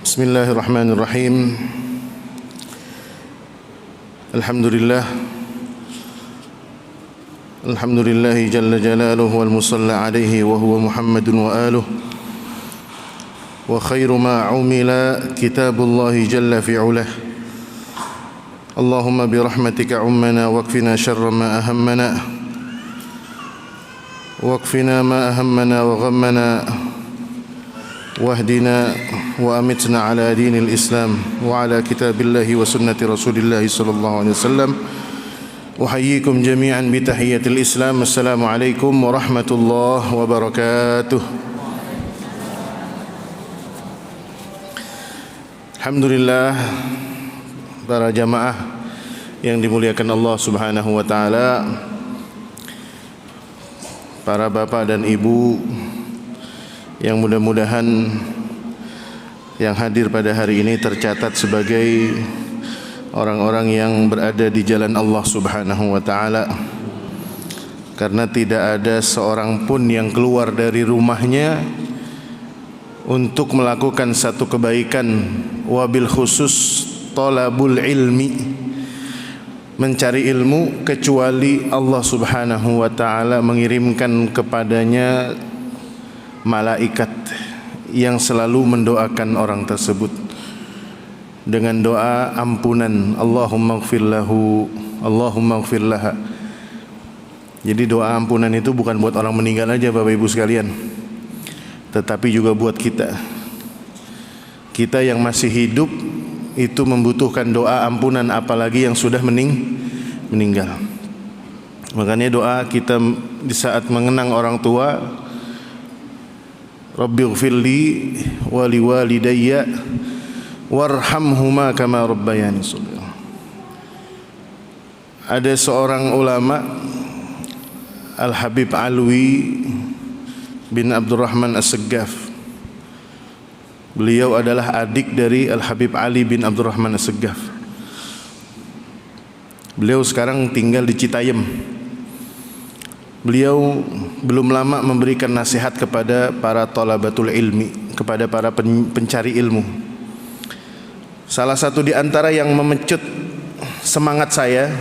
Bismillahirrahmanirrahim. Alhamdulillah. Alhamdulillahi jalla jalaluhu wal musalla alaihi wa huwa Muhammadun wa aluh. Wa khairu ma umila kitabullahi jalla fi'ulah. Allahumma birahmatika ummana wakfina syarra ma ahammana. Wakfina ma ahammana wa ghammana. Wahdina wa amitna ala dinil Islam wa ala kitabillahi wa sunnati Rasulillahi sallallahu alaihi wasallam. Uhayyikum jami'an bi tahiyyatil Islam. Assalamualaikum warahmatullahi wabarakatuh. Alhamdulillah, para jamaah yang dimuliakan Allah Subhanahu wa taala, para bapak dan ibu yang mudah-mudahan yang hadir pada hari ini tercatat sebagai orang-orang yang berada di jalan Allah Subhanahu wa taala. Karena tidak ada seorang pun yang keluar dari rumahnya untuk melakukan satu kebaikan, wabil khusus talabul ilmi, mencari ilmu, kecuali Allah Subhanahu wa taala mengirimkan kepadanya malaikat yang selalu mendoakan orang tersebut dengan doa ampunan, Allahumma ighfir lahu, Allahumma ighfir laha. Jadi doa ampunan itu bukan buat orang meninggal aja Bapak Ibu sekalian, tetapi juga buat kita. Kita yang masih hidup itu membutuhkan doa ampunan, apalagi yang sudah meninggal. Makanya doa kita di saat mengenang orang tua, Rabbighfirli wa liwalidayya warhamhuma kama rabbayani shaghira. Ada seorang ulama, Al-Habib Alwi bin Abdurrahman As-Saggaf. Beliau adalah adik dari Al-Habib Ali bin Abdurrahman As-Saggaf. Beliau sekarang tinggal di Citayam. Beliau belum lama memberikan nasihat kepada para thalabatul ilmi, kepada para pencari ilmu. Salah satu di antara yang memecut semangat saya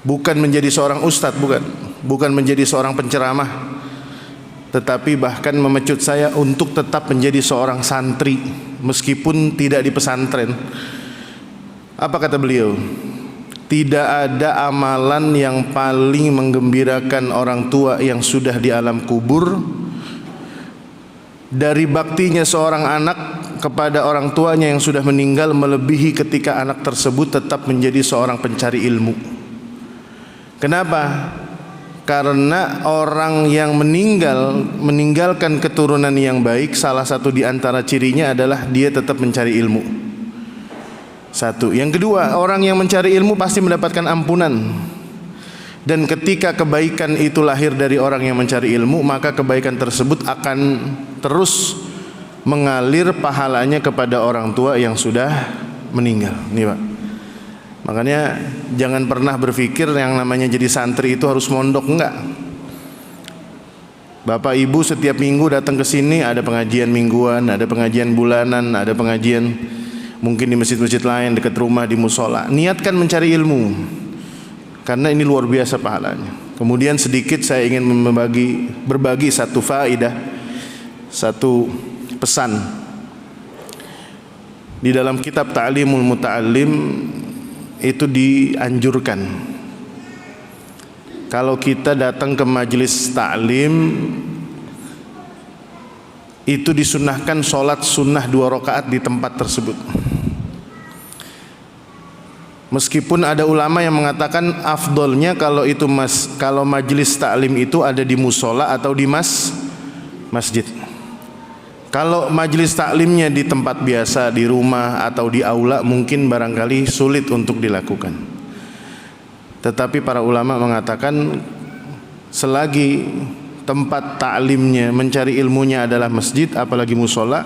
bukan menjadi seorang ustadz, bukan menjadi seorang penceramah, tetapi bahkan memecut saya untuk tetap menjadi seorang santri meskipun tidak di pesantren. Apa kata beliau? Tidak ada amalan yang paling menggembirakan orang tua yang sudah di alam kubur dari baktinya seorang anak kepada orang tuanya yang sudah meninggal, melebihi ketika anak tersebut tetap menjadi seorang pencari ilmu. Kenapa? Karena orang yang meninggalkan keturunan yang baik, salah satu di antara cirinya adalah dia tetap mencari ilmu. Satu. Yang kedua, orang yang mencari ilmu pasti mendapatkan ampunan. Dan ketika kebaikan itu lahir dari orang yang mencari ilmu, maka kebaikan tersebut akan terus mengalir pahalanya kepada orang tua yang sudah meninggal. Nih Pak. Makanya jangan pernah berpikir yang namanya jadi santri itu harus mondok, enggak. Bapak Ibu setiap minggu datang ke sini, ada pengajian mingguan, ada pengajian bulanan, ada pengajian mungkin di masjid-masjid lain dekat rumah, di musola. Niatkan mencari ilmu, karena ini luar biasa pahalanya. Kemudian sedikit saya ingin berbagi satu faidah, satu pesan. Di dalam kitab Ta'limul Muta'allim itu dianjurkan, kalau kita datang ke majelis ta'lim itu disunnahkan sholat sunnah 2 rakaat di tempat tersebut. Meskipun ada ulama yang mengatakan afdolnya kalau majelis taklim itu ada di musola atau di masjid. Kalau majelis taklimnya di tempat biasa, di rumah atau di aula, mungkin barangkali sulit untuk dilakukan. Tetapi para ulama mengatakan selagi tempat taklimnya, mencari ilmunya adalah masjid, apalagi musola,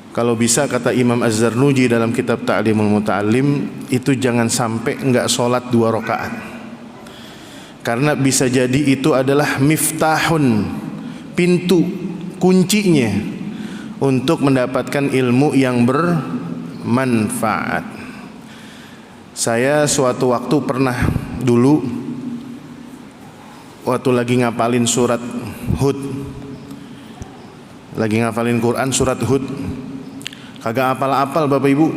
kalau bisa, kata Imam Az-Zarnuji dalam kitab Ta'limul Muta'allim, itu jangan sampai enggak sholat 2 rakaat. Karena bisa jadi itu adalah miftahun, pintu kuncinya untuk mendapatkan ilmu yang bermanfaat. Saya suatu waktu pernah dulu waktu lagi ngapalin surat Hud, lagi ngapalin Quran surat Hud, kagak apal-apal Bapak Ibu,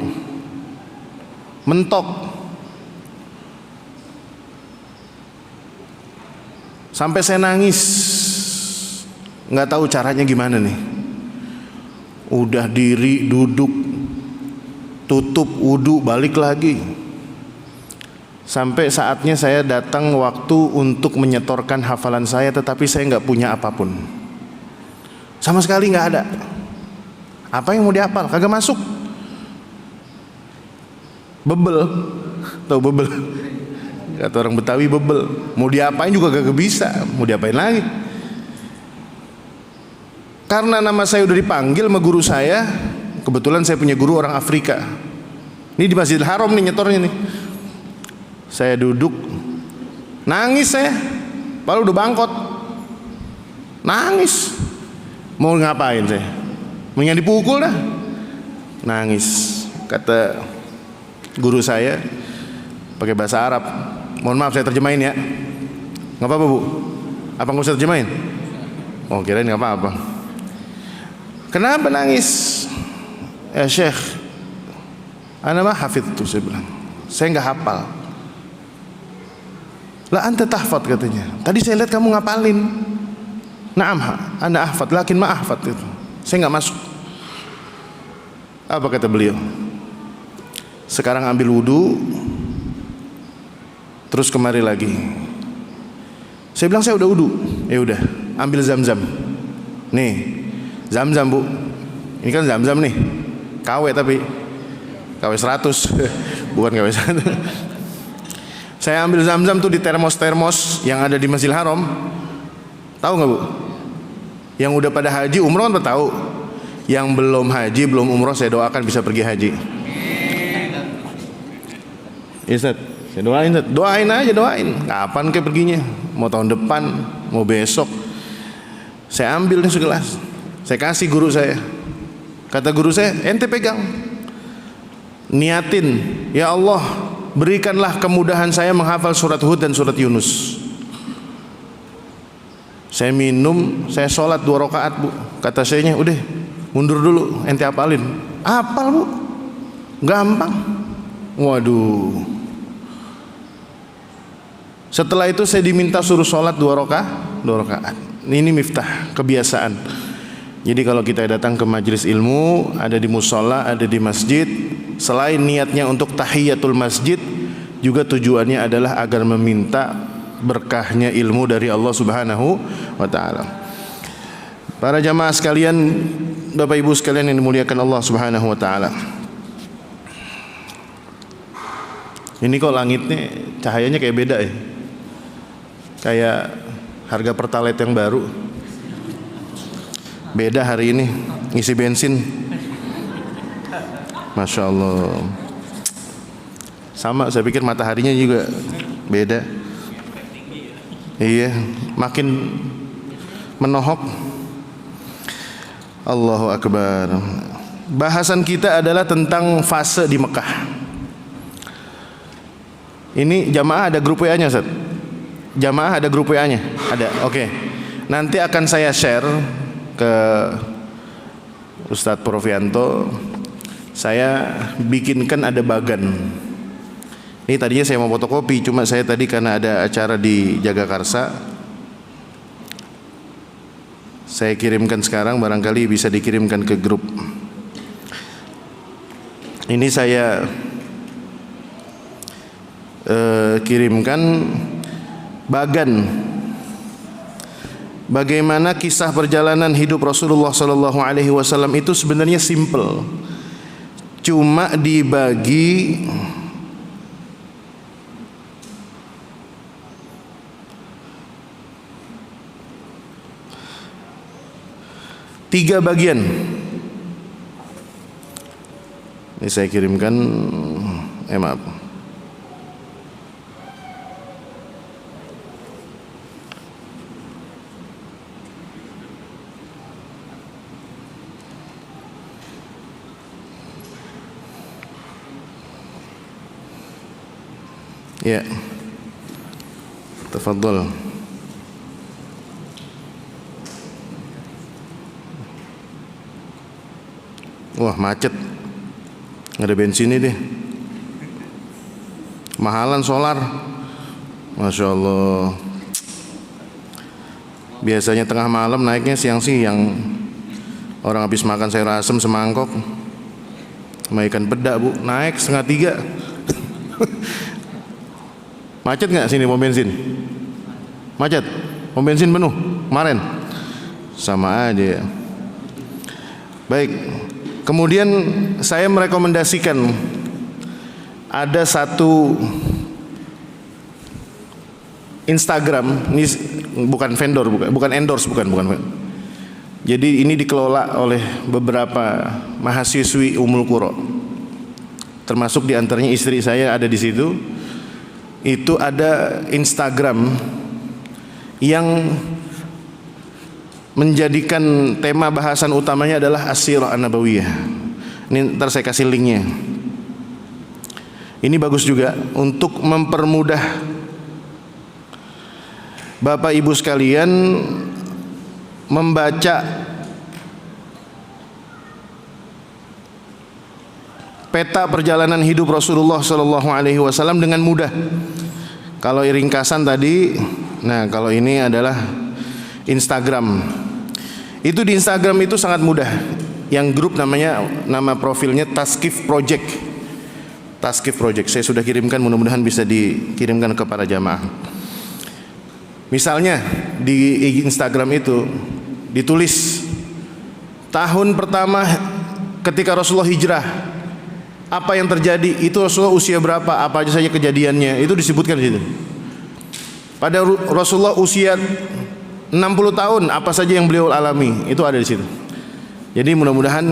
mentok sampai saya nangis, nggak tahu caranya gimana nih. Udah diri, duduk, tutup, wudu, balik lagi. Sampai saatnya saya datang waktu untuk menyetorkan hafalan saya, tetapi saya nggak punya apapun, sama sekali nggak ada. Apa yang mau dihafal? Kagak masuk. Bebel, tahu bebel? Kata orang Betawi bebel. Mau diapain juga kagak bisa. Mau diapain lagi? Karena nama saya udah dipanggil sama guru saya, kebetulan saya punya guru orang Afrika. Ini di Masjidil Haram nih nyetornya nih. Saya duduk, nangis saya, padahal udah bangkot, nangis. Mau ngapain saya? Mendingan dipukul dah. Nangis. Kata guru saya pakai bahasa Arab. Mohon maaf saya terjemahin ya. Nggak apa-apa Bu? Apa nggak usah terjemahin? Oh kirain nggak apa-apa. Kenapa nangis? Ya Syekh, ana mah hafidtu, saya bilang. Saya nggak hafal. La anta tahfad katanya. Tadi saya lihat kamu ngapalin. Naam, ana ahfad, lakin ma ahfad itu. Saya nggak masuk. Apa kata beliau? Sekarang ambil wudu, terus kemari lagi. Saya bilang saya udah wudu. Ya udah, ambil zam-zam. Nih, zam-zam Bu. Ini kan zam-zam nih. KW tapi KW 100 bukan KW 1. Saya ambil zam-zam tuh di termos-termos yang ada di Masjidil Haram. Tahu nggak Bu? Yang udah pada haji umroh kan tahu. Yang belum haji, belum umroh, saya doakan bisa pergi haji. Ustaz, saya doain, Ustaz. Doain aja, doain. Kapan kayak perginya? Mau tahun depan, mau besok. Saya ambil nih segelas. Saya kasih guru saya. Kata guru saya, ente pegang. Niatin, ya Allah, berikanlah kemudahan saya menghafal surat Hud dan surat Yunus. Saya minum, saya sholat 2 rakaat Bu. Kata sayanya, udah mundur dulu, ente hafalin. Hafal Bu, gampang. Waduh. Setelah itu saya diminta suruh sholat 2 rakaat. Ini miftah, kebiasaan. Jadi kalau kita datang ke majelis ilmu, ada di musola, ada di masjid, selain niatnya untuk tahiyatul masjid, juga tujuannya adalah agar meminta berkahnya ilmu dari Allah Subhanahu wa taala. Para jamaah sekalian, Bapak Ibu sekalian yang dimuliakan Allah Subhanahu wa taala. Ini kok langitnya cahayanya kayak beda ya? Kayak harga Pertalite yang baru. Beda hari ini ngisi bensin. Masya Allah. Sama, saya pikir mataharinya juga beda. Iya, makin menohok. Allahu Akbar. Bahasan kita adalah tentang fase di Mekah. Ini jamaah ada grup WA-nya, Ustaz? Jamaah ada grup WA-nya? Ada, oke. Nanti akan saya share ke Ustadz Profianto. Saya bikinkan ada bagan. Ini tadinya saya mau fotokopi, cuma saya tadi karena ada acara di Jagakarsa, saya kirimkan sekarang, barangkali bisa dikirimkan ke grup. Ini saya kirimkan bagan bagaimana kisah perjalanan hidup Rasulullah sallallahu alaihi wasallam itu sebenarnya simple. Cuma dibagi tiga bagian. Ini saya kirimkan, maaf. Ya. Tafadhol. Wah, macet. Nggak ada bensin ini deh. Mahalan solar. Masya Allah. Biasanya tengah malam naiknya siang-siang. Orang habis makan sayur asem semangkok sama ikan peda, Bu, naik 2:30. Macet nggak sini pom bensin? Macet? Pom bensin penuh kemarin? Sama aja ya. Baik. Kemudian saya merekomendasikan ada satu Instagram, ini bukan vendor, bukan endorse, bukan. Jadi ini dikelola oleh beberapa mahasiswi Ummul Qura. Termasuk diantaranya istri saya ada di situ. Itu ada Instagram yang menjadikan tema bahasan utamanya adalah As-Sirah An-Nabawiyah. Ini ntar saya kasih linknya. Ini bagus juga untuk mempermudah Bapak Ibu sekalian membaca peta perjalanan hidup Rasulullah SAW dengan mudah. Kalau ringkasan tadi, nah kalau ini adalah Instagram. Itu di Instagram itu sangat mudah. Yang grup namanya, nama profilnya Taskif Project. Taskif Project. Saya sudah kirimkan, mudah-mudahan bisa dikirimkan ke para jamaah. Misalnya di Instagram itu ditulis tahun pertama ketika Rasulullah hijrah, apa yang terjadi, itu Rasulullah usia berapa, apa aja saja kejadiannya, itu disebutkan di situ. Pada Rasulullah usia 60 tahun, apa saja yang beliau alami, itu ada di situ. Jadi mudah-mudahan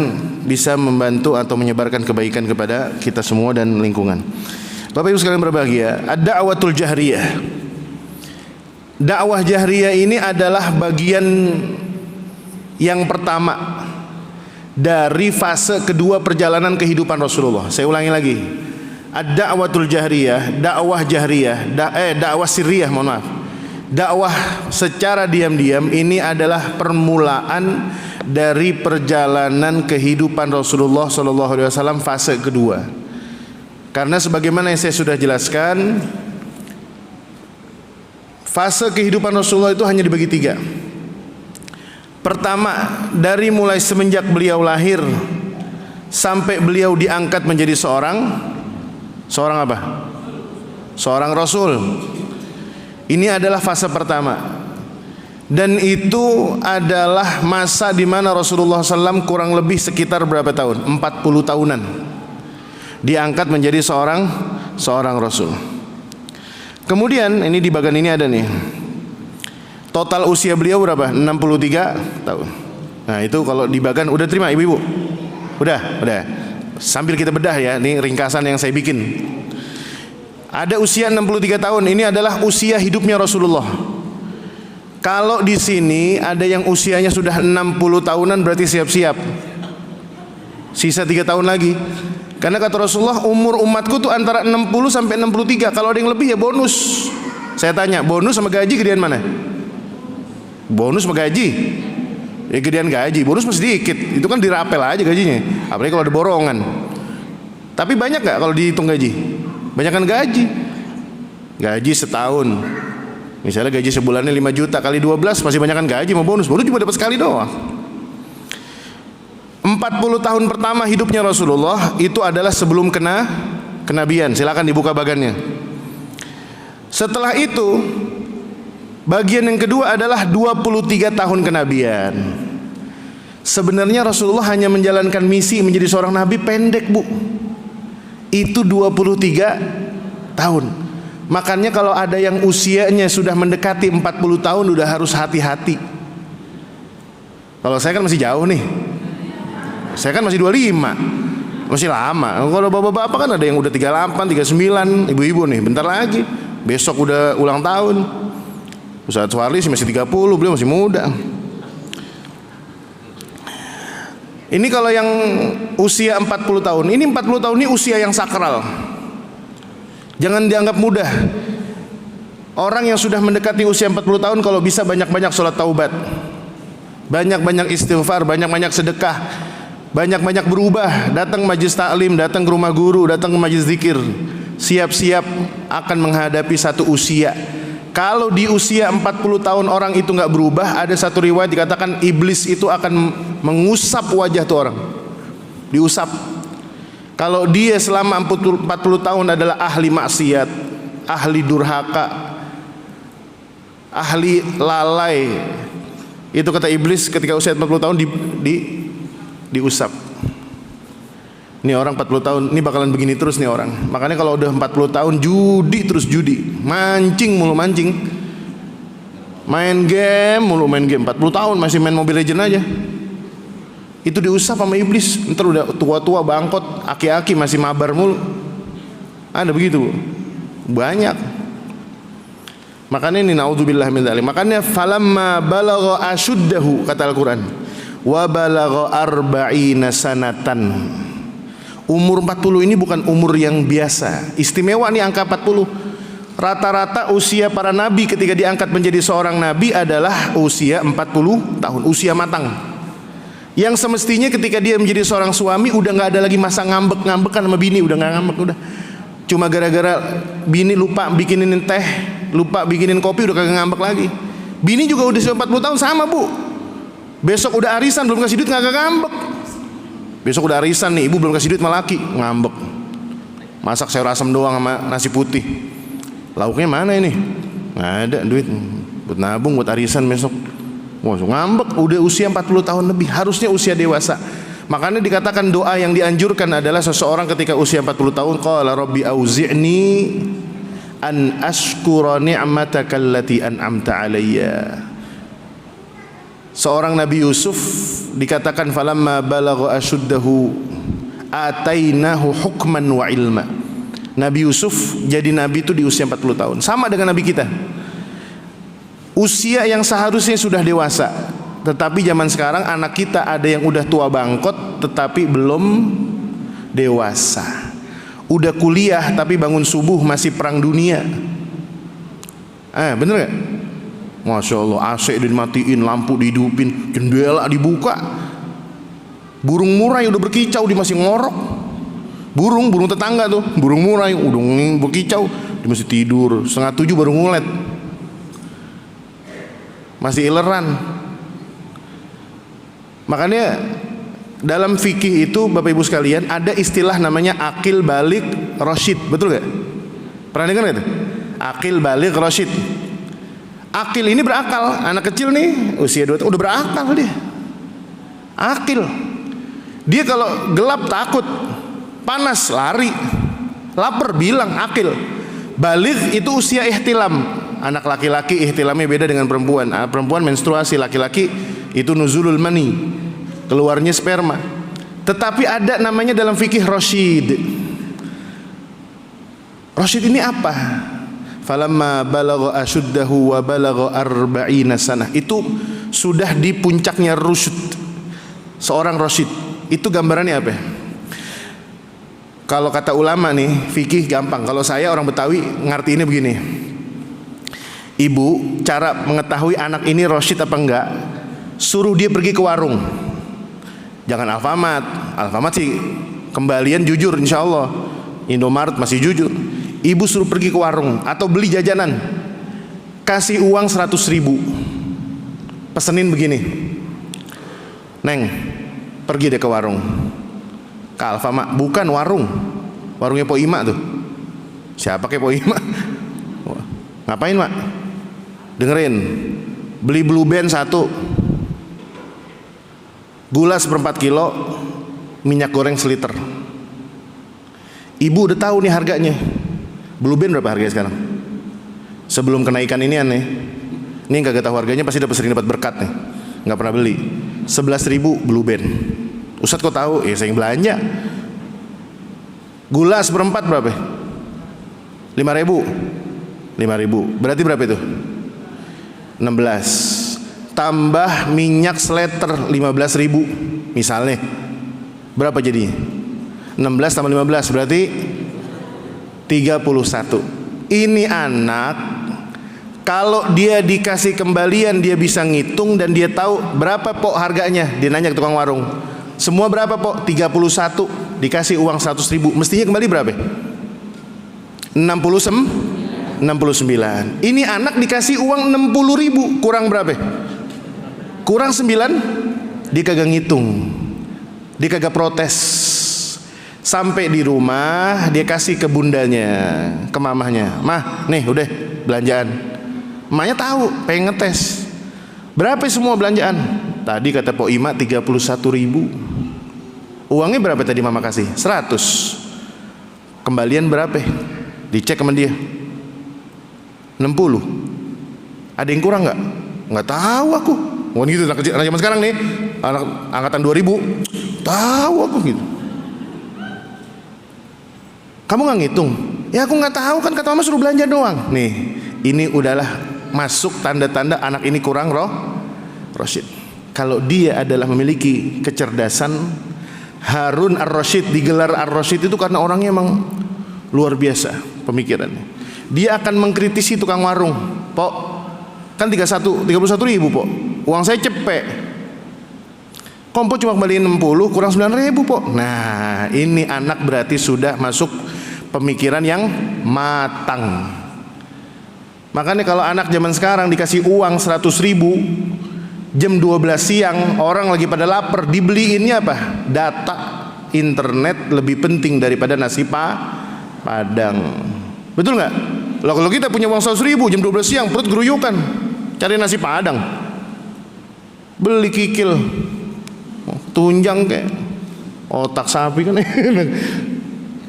bisa membantu atau menyebarkan kebaikan kepada kita semua dan lingkungan. Bapak Ibu sekalian berbahagia, ad-da'watul jahriyah. Dakwah jahriyah ini adalah bagian yang pertama dari fase kedua perjalanan kehidupan Rasulullah. Saya ulangi lagi. Ad-da'watul jahriyah, dakwah jahriyah, dakwah sirriyah, mohon maaf. Dakwah secara diam-diam ini adalah permulaan dari perjalanan kehidupan Rasulullah SAW fase kedua. Karena sebagaimana yang saya sudah jelaskan, fase kehidupan Rasulullah itu hanya dibagi 3. Pertama, dari mulai semenjak beliau lahir sampai beliau diangkat menjadi seorang apa? Seorang Rasul. Ini adalah fase pertama. Dan itu adalah masa di mana Rasulullah SAW kurang lebih sekitar berapa tahun? 40 tahunan. Diangkat menjadi seorang Rasul. Kemudian ini di bagian ini ada nih. Total usia beliau berapa? 63 tahun. Nah, itu kalau di bagian udah terima ibu-ibu? Udah. Sambil kita bedah ya, ini ringkasan yang saya bikin. Ada usia 63 tahun. Ini adalah usia hidupnya Rasulullah. Kalau di sini ada yang usianya sudah 60 tahunan, berarti siap-siap. Sisa 3 tahun lagi. Karena kata Rasulullah, umur umatku tuh antara 60 sampai 63. Kalau ada yang lebih ya bonus. Saya tanya, bonus sama gaji gedean mana? Bonus sama gaji? Ya gedean gaji. Bonus masih sedikit. Itu kan dirapel aja gajinya. Apalagi kalau ada borongan. Tapi banyak gak kalau dihitung gaji? Banyakan gaji. Gaji setahun. Misalnya gaji sebulannya 5 juta kali 12 masih banyakan gaji sama bonus. Bonus cuma dapat sekali doang. 40 tahun pertama hidupnya Rasulullah itu adalah sebelum kenabian. Silakan dibuka bagannya. Setelah itu bagian yang kedua adalah 23 tahun kenabian. Sebenarnya Rasulullah hanya menjalankan misi menjadi seorang nabi pendek, Bu. Itu 23 tahun. Makanya kalau ada yang usianya sudah mendekati 40 tahun udah harus hati-hati. Kalau saya kan masih jauh nih. Saya kan masih 25, masih lama. Kalau bapak-bapak kan ada yang udah 38, 39, ibu-ibu nih bentar lagi, besok udah ulang tahun. Ustaz Suwarli masih 30, beliau masih muda. Ini kalau yang usia 40 tahun, ini 40 tahun ini usia yang sakral. Jangan dianggap mudah. Orang yang sudah mendekati usia 40 tahun kalau bisa banyak-banyak sholat taubat, banyak-banyak istighfar, banyak-banyak sedekah, banyak-banyak berubah, datang majlis taklim, datang ke rumah guru, datang ke majlis zikir. Siap-siap akan menghadapi satu usia. Kalau di usia 40 tahun orang itu nggak berubah, ada satu riwayat dikatakan iblis itu akan mengusap wajah tuh orang, diusap. Kalau dia selama 40 tahun adalah ahli maksiat, ahli durhaka, ahli lalai, itu kata iblis ketika usia 40 tahun diusap. Ini orang 40 tahun, ini bakalan begini terus nih orang. Makanya kalau udah 40 tahun judi terus judi, mancing mulu mancing, main game mulu main game. 40 tahun masih main Mobile Legends aja, itu diusap sama iblis. Ntar udah tua-tua bangkot, aki-aki masih mabar mulu. Ada begitu, banyak. Makanya ini naudzubillah min dzalik. Makanya falamma balagha ashuddahu, kata Al-Qur'an, wa balagha arba'ina sanatan. Umur 40 ini bukan umur yang biasa. Istimewa nih angka 40. Rata-rata usia para nabi ketika diangkat menjadi seorang nabi adalah usia 40 tahun, usia matang. Yang semestinya ketika dia menjadi seorang suami udah nggak ada lagi masa ngambek-ngambekan sama bini, udah nggak ngambek, udah. Cuma gara-gara bini lupa bikinin teh, lupa bikinin kopi, udah kagak ngambek lagi. Bini juga udah 40 tahun sama, Bu. Besok udah arisan belum kasih duit kagak ngambek. Besok udah arisan nih, ibu belum kasih duit malah laki ngambek. Masak sayur asam doang sama nasi putih. Lauknya mana ini? Nggak ada duit buat nabung buat arisan besok. Wah, ngambek. Udah usia 40 tahun lebih, harusnya usia dewasa. Makanya dikatakan doa yang dianjurkan adalah seseorang ketika usia 40 tahun, qala rabbi auzi'ni an ashkura ni'mataka allati an'amta alayya. Seorang Nabi Yusuf dikatakan falamma balagha ashuddahu atainahu hukman wa ilma. Nabi Yusuf jadi nabi itu di usia 40 tahun, sama dengan nabi kita. Usia yang seharusnya sudah dewasa, tetapi zaman sekarang anak kita ada yang udah tua bangkot tetapi belum dewasa. Udah kuliah tapi bangun subuh masih perang dunia. Bener gak? Masya Allah, AC dimatiin, lampu dihidupin, jendela dibuka. Burung murai udah berkicau, dia masih ngorok. Burung tetangga tuh, burung murai udah berkicau, dia masih tidur. 6:30 baru ngulet, masih ileran. Makanya dalam fikih itu Bapak Ibu sekalian ada istilah namanya akil balik rasyid, betul gak? Pernah dengar gak itu? Akil balik rasyid. Akil ini berakal, anak kecil nih usia 2 tahun udah berakal dia. Akil. Dia kalau gelap takut, panas lari, lapar bilang, akil. Balik itu usia ihtilam. Anak laki-laki ihtilamnya beda dengan perempuan. Perempuan menstruasi, laki-laki itu nuzulul mani, keluarnya sperma. Tetapi ada namanya dalam fikih rasyid. Rasyid ini apa? Falamma balagha ashuddahu wa balagha arba'ina sanah. Itu sudah di puncaknya rusyd. Seorang rasyid itu gambarannya apa? Kalau kata ulama nih, fikih gampang. Kalau saya orang Betawi ngerti ini begini. Ibu, cara mengetahui anak ini rasyid apa enggak, suruh dia pergi ke warung. Jangan Alfamart. Alfamart sih kembalian jujur insya Allah. Indomaret masih jujur. Ibu suruh pergi ke warung atau beli jajanan, kasih uang 100.000, pesenin begini, Neng, pergi deh ke warung, ke Alfamart, bukan warung, warungnya Po Ima tuh. Siapa kayak Po Ima? Ngapain mak? Dengerin, beli Blue Band 1, gula 1/4 kilo, minyak goreng 1 liter. Ibu udah tahu nih harganya. Blue Band berapa harganya sekarang? Sebelum kenaikan ini aneh. Ini yang kagak tahu harganya pasti dapat sering dapat berkat nih. Nggak pernah beli. 11.000 Blue Band. Ustadz kok tahu? Saya yang belanja. Gula 1/4 berapa? 5.000. 5.000. Berarti berapa itu? 16. Tambah minyak seliter 15.000 misalnya. Berapa jadinya? 16 tambah 15 berarti 31. Ini anak, kalau dia dikasih kembalian dia bisa ngitung dan dia tahu berapa pok harganya. Dia nanya ke tukang warung, semua berapa pok? 31. Dikasih uang 100.000, mestinya kembali berapa? 69. Ini anak dikasih uang 60.000, kurang berapa? Kurang 9. Dia kagak ngitung, dia kagak protes. Sampai di rumah dia kasih ke bundanya, ke mamahnya, mah nih udah belanjaan. Emaknya tahu, pengen ngetes berapa semua belanjaan. Tadi kata Pok Ima 31.000. Uangnya berapa tadi mama kasih? 100. Kembalian berapa? Dicek sama dia, 60. Ada yang kurang nggak? Nggak tahu aku. Wah gitu anak kecil, anak zaman sekarang nih, anak angkatan 2000, tahu aku gitu. Kamu nggak ngitung? Ya aku nggak tahu kan, kata mama suruh belanja doang. Nih, ini udahlah masuk tanda-tanda anak ini kurang Rasyid. Kalau dia adalah memiliki kecerdasan, Harun Ar-Rasyid digelar Ar-Rasyid itu karena orangnya emang luar biasa pemikirannya. Dia akan mengkritisi tukang warung, Pok, kan 31.000 Pok, uang saya cepet. Kompor cuma kembaliin 60, kurang 9.000 Pok. Nah ini anak berarti sudah masuk pemikiran yang matang. Makanya kalau anak zaman sekarang dikasih uang 100.000, jam 12 siang orang lagi pada lapar, dibeliinnya apa? Data internet lebih penting daripada nasi padang. Betul nggak? Loh, kalau kita punya uang 100.000 jam 12 siang perut geruyukan cari nasi padang, beli kikil tunjang kayak otak sapi kan.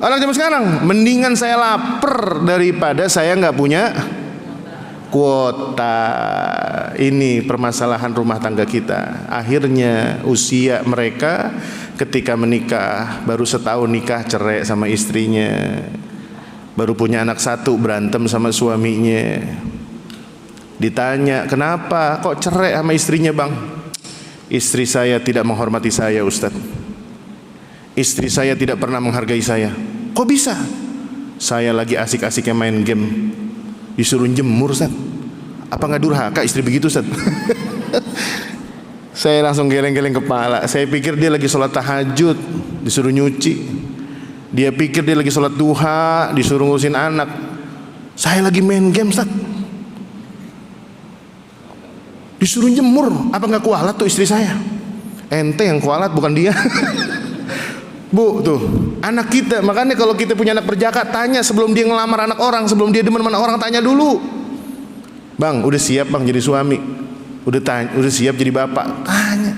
Anak zaman sekarang mendingan saya lapar daripada saya nggak punya kuota. Ini permasalahan rumah tangga kita. Akhirnya usia mereka ketika menikah baru setahun nikah cerai sama istrinya, baru punya anak 1 berantem sama suaminya. Ditanya kenapa kok cerai sama istrinya bang? Istri saya tidak menghormati saya Ustaz. Istri saya tidak pernah menghargai saya. Kok bisa? Saya lagi asik-asiknya main game, disuruh jemur Ustaz. Apa nggak durhaka istri begitu Ustaz? Saya langsung geleng-geleng kepala. Saya pikir dia lagi sholat tahajud, disuruh nyuci. Dia pikir dia lagi sholat duha, disuruh ngurusin anak. Saya lagi main game Ustaz, disuruh jemur. Apa nggak kualat tuh istri saya? Ente yang kualat bukan dia. Bu tuh anak kita. Makanya kalau kita punya anak perjaka, tanya sebelum dia ngelamar anak orang, sebelum dia demen sama orang, tanya dulu, bang udah siap bang jadi suami? Udah siap jadi bapak? Tanya.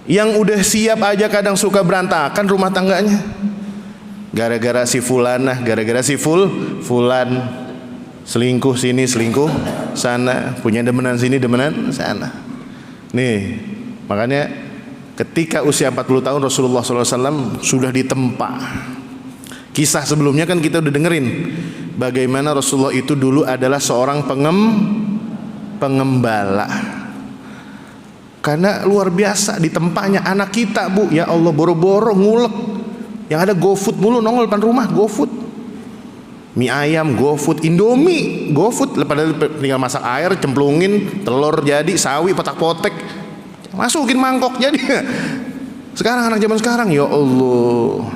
Yang udah siap aja kadang suka berantakan rumah tangganya, gara-gara si fulanah, gara-gara si fulan selingkuh sini selingkuh sana, punya demenan sini demenan sana. Nih makanya ketika usia 40 tahun Rasulullah SAW sudah ditempa. Kisah sebelumnya kan kita udah dengerin bagaimana Rasulullah itu dulu adalah seorang pengembala. Karena luar biasa ditempanya anak kita Bu. Ya Allah, boro-boro ngulek, yang ada GoFood mulu nongol depan rumah. GoFood, mie ayam GoFood, Indomie GoFood. Padahal tinggal masak air, cemplungin telur jadi, sawi potak-potek, masukin mangkok jadi. Sekarang anak zaman sekarang ya Allah,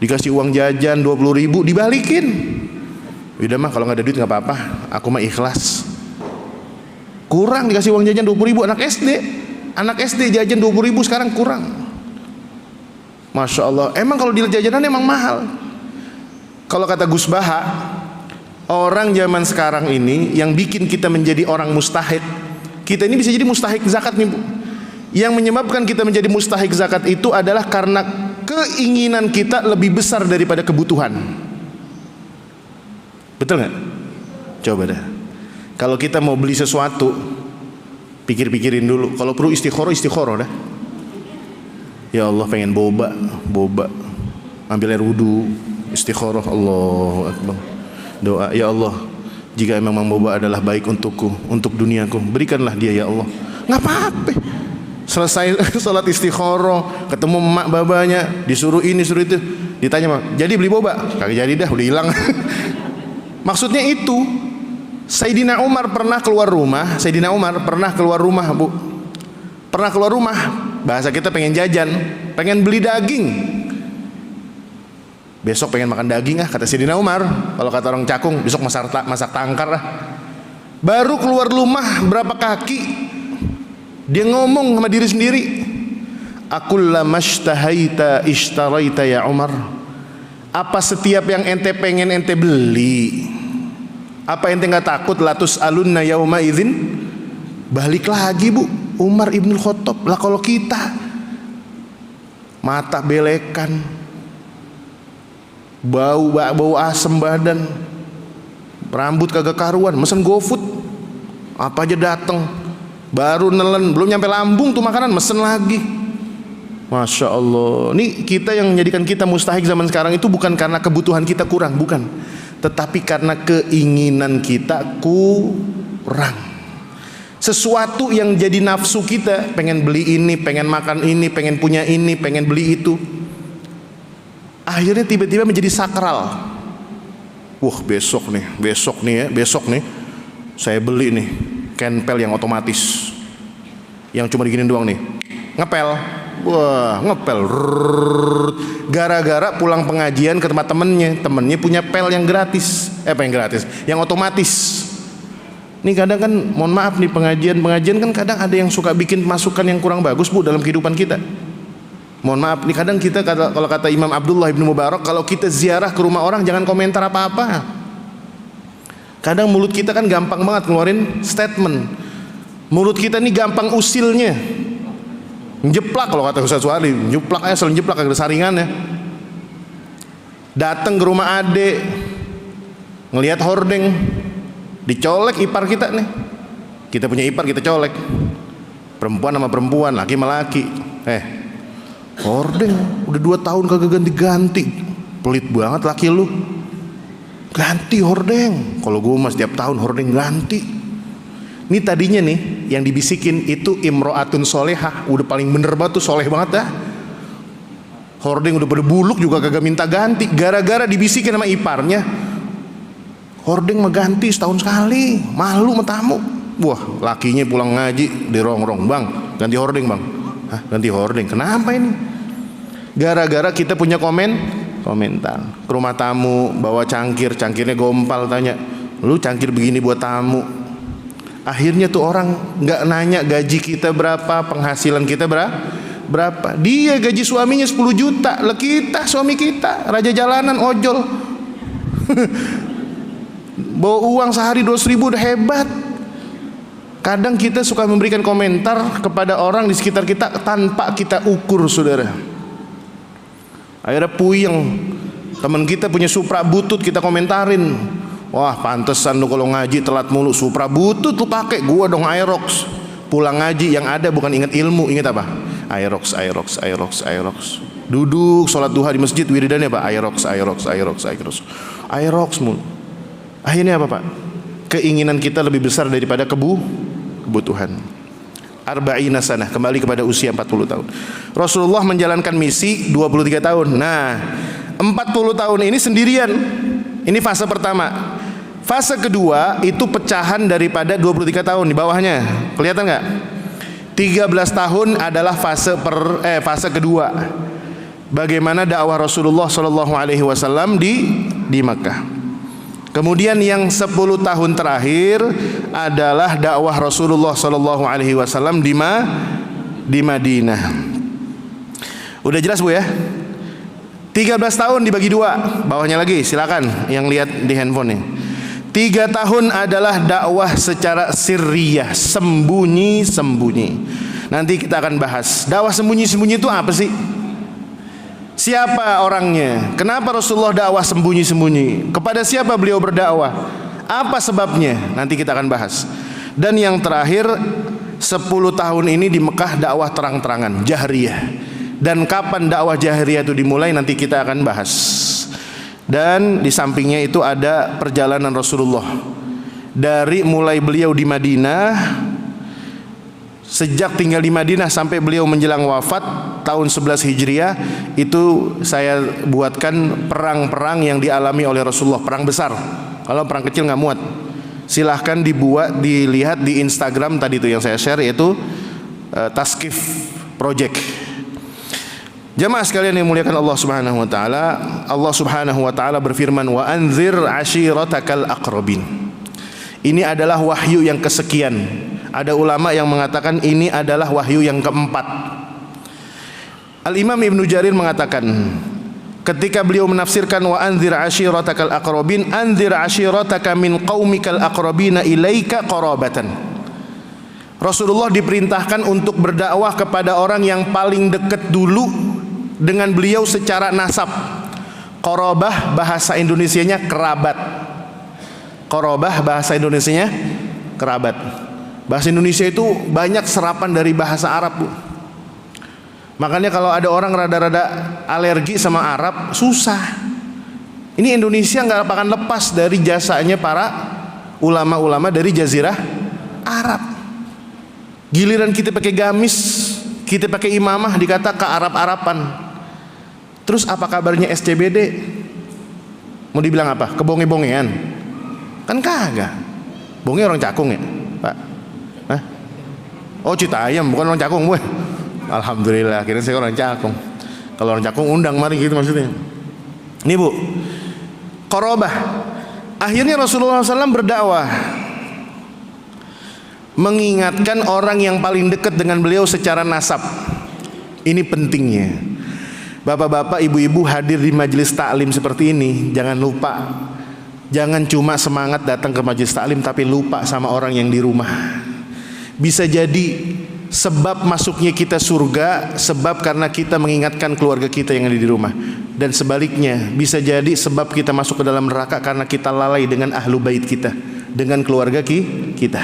dikasih uang jajan 20.000 dibalikin. Udah mah kalau nggak ada duit nggak apa-apa, aku mah ikhlas. Kurang dikasih uang jajan 20.000. Anak SD jajan 20.000 sekarang kurang. Masya Allah. Emang kalau di jajanan emang mahal. Kalau kata Gus Baha, orang zaman sekarang ini yang bikin kita menjadi orang mustahik, kita ini bisa jadi mustahik zakat nih Bu. Yang menyebabkan kita menjadi mustahik zakat itu adalah karena keinginan kita lebih besar daripada kebutuhan. Betul nggak? Coba dah. Kalau kita mau beli sesuatu, pikir-pikirin dulu. Kalau perlu istikharah dah. Ya Allah pengen boba, ambil air wudu, istikharah, Allahu Akbar. Doa, ya Allah, jika memang boba adalah baik untukku, untuk duniaku, berikanlah dia ya Allah. Nggak apa-apa. selesai sholat istikharah, ketemu emak babanya, disuruh ini suruh itu, ditanya jadi beli boba, kagak jadi dah, udah hilang. Maksudnya itu, Sayyidina Umar pernah keluar rumah, Bu, pernah keluar rumah, bahasa kita pengen jajan, pengen beli daging, besok pengen makan daging kata Sayyidina Umar, kalau kata orang Cakung besok masak tangkar lah. Baru keluar rumah berapa kaki, dia ngomong sama diri sendiri, akullamashtahayta ishtaraita ya Umar, apa setiap yang ente pengen ente beli? Apa ente nggak takut latus alunna yauma idzin? Balik lagi Bu, Umar ibnul Khattab. Lah kalau kita mata belekan, bau asem badan, rambut kagak karuan, mesen GoFood apa aja dateng, baru nelen belum nyampe lambung tuh makanan mesen lagi. Masya Allah. Ini kita yang menjadikan kita mustahik zaman sekarang itu bukan karena kebutuhan kita kurang, bukan, tetapi karena keinginan kita kurang. Sesuatu yang jadi nafsu kita, pengen beli ini, pengen makan ini, pengen punya ini, pengen beli itu, akhirnya tiba-tiba menjadi sakral. Wah besok nih saya beli nih kenpel yang otomatis, yang cuma diginin doang nih, ngepel. Wah ngepel, gara-gara pulang pengajian ke tempat temennya punya pel yang gratis, yang otomatis. Nih kadang kan, mohon maaf nih, pengajian kan kadang ada yang suka bikin masukan yang kurang bagus Bu dalam kehidupan kita. Mohon maaf nih, kadang kita kalau kata Imam Abdullah ibnu Mubarak, kalau kita ziarah ke rumah orang jangan komentar apa-apa. Kadang mulut kita kan gampang banget ngeluarin statement. Mulut kita nih gampang usilnya, njeplak kalau kata Ustaz Suhari, njeplak aja, selalu njeplak kagak ada saringannya. Datang ke rumah adek, ngelihat hordeng, dicolek ipar kita nih. Kita punya ipar, kita colek. Perempuan sama perempuan, laki sama laki. Hordeng udah 2 tahun kagak ganti-ganti, pelit banget laki lu, ganti hordeng. Kalau gue mas setiap tahun hordeng ganti. Ini tadinya nih yang dibisikin itu imro'atun solehah, udah paling bener banget tuh, soleh banget dah. Hordeng udah pada buluk juga kagak minta ganti, gara-gara dibisikin sama iparnya, hordeng mah ganti setahun sekali, malu sama tamu. Wah lakinya pulang ngaji dirongrong, bang ganti hordeng bang. Hah, ganti hordeng, kenapa ini? Gara-gara kita punya komentar ke rumah tamu, bawa cangkirnya gompal, tanya lu cangkir begini buat tamu. Akhirnya tuh orang nggak nanya gaji kita berapa, penghasilan kita berapa. Dia gaji suaminya 10 juta, lah kita suami kita raja jalanan, ojol. Bawa uang sehari 200.000 udah hebat. Kadang kita suka memberikan komentar kepada orang di sekitar kita tanpa kita ukur, saudara. Akhirnya puyeng. Teman kita punya Supra butut, kita komentarin, wah pantesan lu kalau ngaji telat mulu, Supra butut lu pakai, gua dong Aerox. Pulang ngaji yang ada bukan ingat ilmu, ingat apa? Aerox. Duduk sholat duha di masjid, wiridannya apa? Aerox mulu. Akhirnya apa Pak? Keinginan kita lebih besar daripada kebutuhan. Arba'ina sanah, kembali kepada usia 40 tahun. Rasulullah menjalankan misi 23 tahun. Nah, 40 tahun ini sendirian. Ini fase pertama. Fase kedua itu pecahan daripada 23 tahun di bawahnya. Kelihatan nggak? 13 tahun adalah fase kedua. Bagaimana dakwah Rasulullah Shallallahu Alaihi Wasallam di Makkah. Kemudian yang 10 tahun terakhir adalah dakwah Rasulullah Shallallahu Alaihi Wasallam di Madinah. Udah jelas Bu ya? 13 tahun dibagi 2, bawahnya lagi silakan yang lihat di handphone nih. 3 tahun adalah dakwah secara sirriyah, sembunyi-sembunyi. Nanti kita akan bahas dakwah sembunyi-sembunyi itu apa sih? Siapa orangnya? Kenapa Rasulullah dakwah sembunyi-sembunyi? Kepada siapa beliau berdakwah? Apa sebabnya? Nanti kita akan bahas. Dan yang terakhir, 10 tahun ini di Mekah dakwah terang-terangan, jahriyah. Dan kapan dakwah jahriyah itu dimulai nanti kita akan bahas. Dan di sampingnya itu ada perjalanan Rasulullah dari mulai beliau di Madinah Sejak tinggal di Madinah sampai beliau menjelang wafat tahun 11 Hijriah, itu saya buatkan perang-perang yang dialami oleh Rasulullah, perang besar. Kalau perang kecil nggak muat. Silahkan dilihat di Instagram tadi itu yang saya share, yaitu Taskif Project. Jamaah sekalian yang muliakan Allah Subhanahu wa taala, Allah Subhanahu wa taala berfirman, "Wa anzir ashiratakal aqrabin." Ini adalah wahyu yang kesekian. Ada ulama yang mengatakan ini adalah wahyu yang keempat. Al-Imam Ibnu Jarir mengatakan, ketika beliau menafsirkan wa anzir ashiratakal aqrabin, anzir ashirataka min qaumikal aqrabina ilaika qarabatan. Rasulullah diperintahkan untuk berdakwah kepada orang yang paling dekat dulu dengan beliau secara nasab. Qarabah bahasa Indonesianya kerabat. Qarabah bahasa Indonesianya kerabat. Bahasa Indonesia itu banyak serapan dari bahasa Arab, Bu. Makanya kalau ada orang rada-rada alergi sama Arab, susah. Ini Indonesia nggak akan lepas dari jasanya para ulama-ulama dari Jazirah Arab. Giliran kita pakai gamis, kita pakai imamah, dikata ke Arab-Araban. Terus apa kabarnya SCBD? Mau dibilang apa? Kebonge-bongean? Kan kagak. Bonge orang Cakung ya, Pak? Hah? Oh, Citayam, bukan orang Cakung, Bu. Alhamdulillah, akhirnya saya orang Cakung. Kalau orang Cakung undang mari gitu maksudnya. Ini, Bu, qarabah. Akhirnya Rasulullah SAW berdakwah, mengingatkan orang yang paling dekat dengan beliau secara nasab. Ini pentingnya. Bapak-bapak, ibu-ibu hadir di majelis taklim seperti ini, jangan lupa. Jangan cuma semangat datang ke majelis taklim tapi lupa sama orang yang di rumah. Bisa jadi sebab masuknya kita surga sebab karena kita mengingatkan keluarga kita yang ada di rumah, dan sebaliknya bisa jadi sebab kita masuk ke dalam neraka karena kita lalai dengan ahlu bait kita, dengan keluarga kita.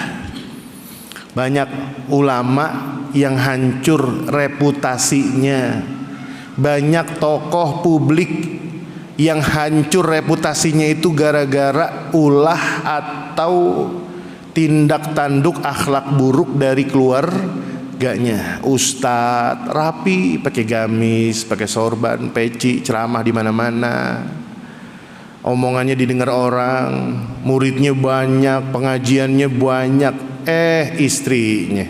Banyak ulama yang hancur reputasinya, banyak tokoh publik yang hancur reputasinya itu gara-gara ulah atau tindak tanduk akhlak buruk dari keluarganya. Ustadz rapi, pakai gamis, pakai sorban, peci, ceramah di mana-mana, omongannya didengar orang, muridnya banyak, pengajiannya banyak. Istrinya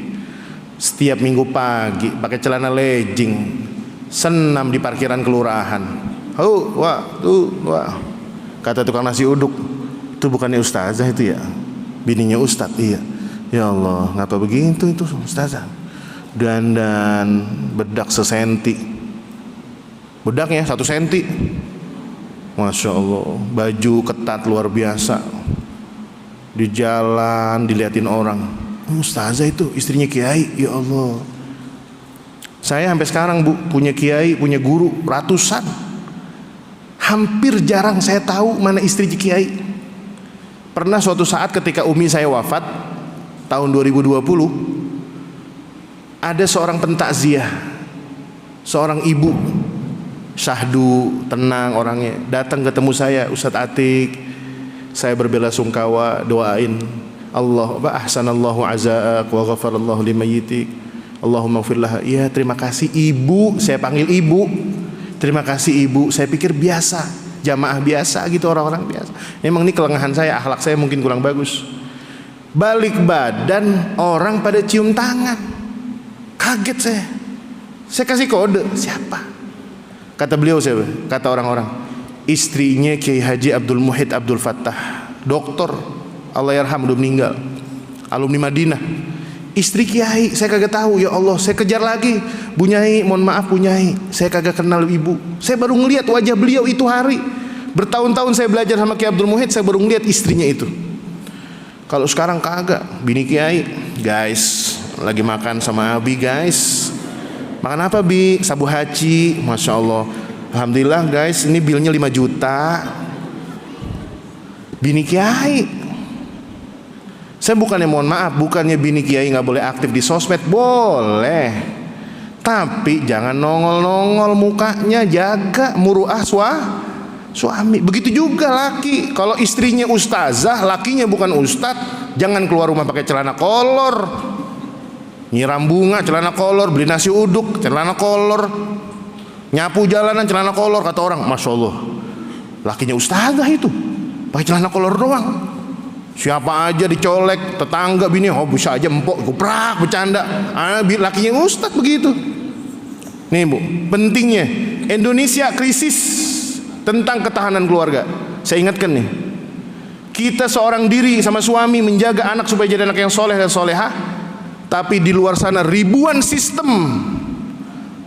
setiap minggu pagi pakai celana legging, senam di parkiran kelurahan. Wah, kata tukang nasi uduk, itu bukannya ustazah itu ya? Bininya ustadz. Iya. Ya Allah, ngapa begitu itu ustazah? Dandan bedak sesenti, bedaknya 1 senti. Masya Allah, baju ketat luar biasa. Di jalan diliatin orang, ustazah itu istrinya kiai. Ya Allah, saya sampai sekarang, Bu, punya kiai, punya guru ratusan. Hampir jarang saya tahu mana istri kiai. Pernah suatu saat ketika umi saya wafat tahun 2020, ada seorang pentakziah, seorang ibu, syahdu, tenang orangnya, datang ketemu saya, Ustadz Atik, saya berbelasungkawa, doain Allah ahsanallahu azzaak wa ghafarallahu limayyitik, Allahumma ighfir laha. Iya, terima kasih Ibu, saya panggil Ibu. Terima kasih Ibu. Saya pikir biasa, jamaah biasa gitu, orang-orang biasa. Memang ini kelengahan saya, akhlak saya mungkin kurang bagus. Balik badan orang pada cium tangan. Kaget saya. Saya kasih kode, siapa? Kata beliau siapa? Kata orang-orang, istrinya Kiai Haji Abdul Muhid Abdul Fattah, doktor, Allah yarham, udah meninggal, alumni Madinah. Istri Kiai, saya kagak tahu. Ya Allah, saya kejar lagi. Bu Nyai, mohon maaf Bu Nyai, saya kagak kenal Ibu. Saya baru ngelihat wajah beliau itu hari. Bertahun-tahun saya belajar sama Kiai Abdul Muhid, saya baru ngelihat istrinya itu. Kalau sekarang kagak. Bini Kiai, guys, lagi makan sama Abi, guys. Makan apa Bi? Sabu haci. Masya Allah, alhamdulillah guys, ini bilnya 5 juta. Bini Kiai. Saya bukannya, mohon maaf, bukannya bini Kiai nggak boleh aktif di sosmed, boleh. Tapi jangan nongol-nongol mukanya, jaga muruah suami. Begitu juga laki. Kalau istrinya ustazah, lakinya bukan ustadz, jangan keluar rumah pakai celana kolor. Nyiram bunga celana kolor, beli nasi uduk celana kolor, nyapu jalanan celana kolor. Kata orang, Masya Allah, lakinya ustazah itu pakai celana kolor doang. Siapa aja dicolek, tetangga bini, oh bisa aja empok guprak bercanda. Lakinya ustaz begitu. Nih Bu, pentingnya Indonesia krisis tentang ketahanan keluarga. Saya ingatkan nih, kita seorang diri sama suami menjaga anak supaya jadi anak yang soleh dan solehah, tapi di luar sana ribuan sistem,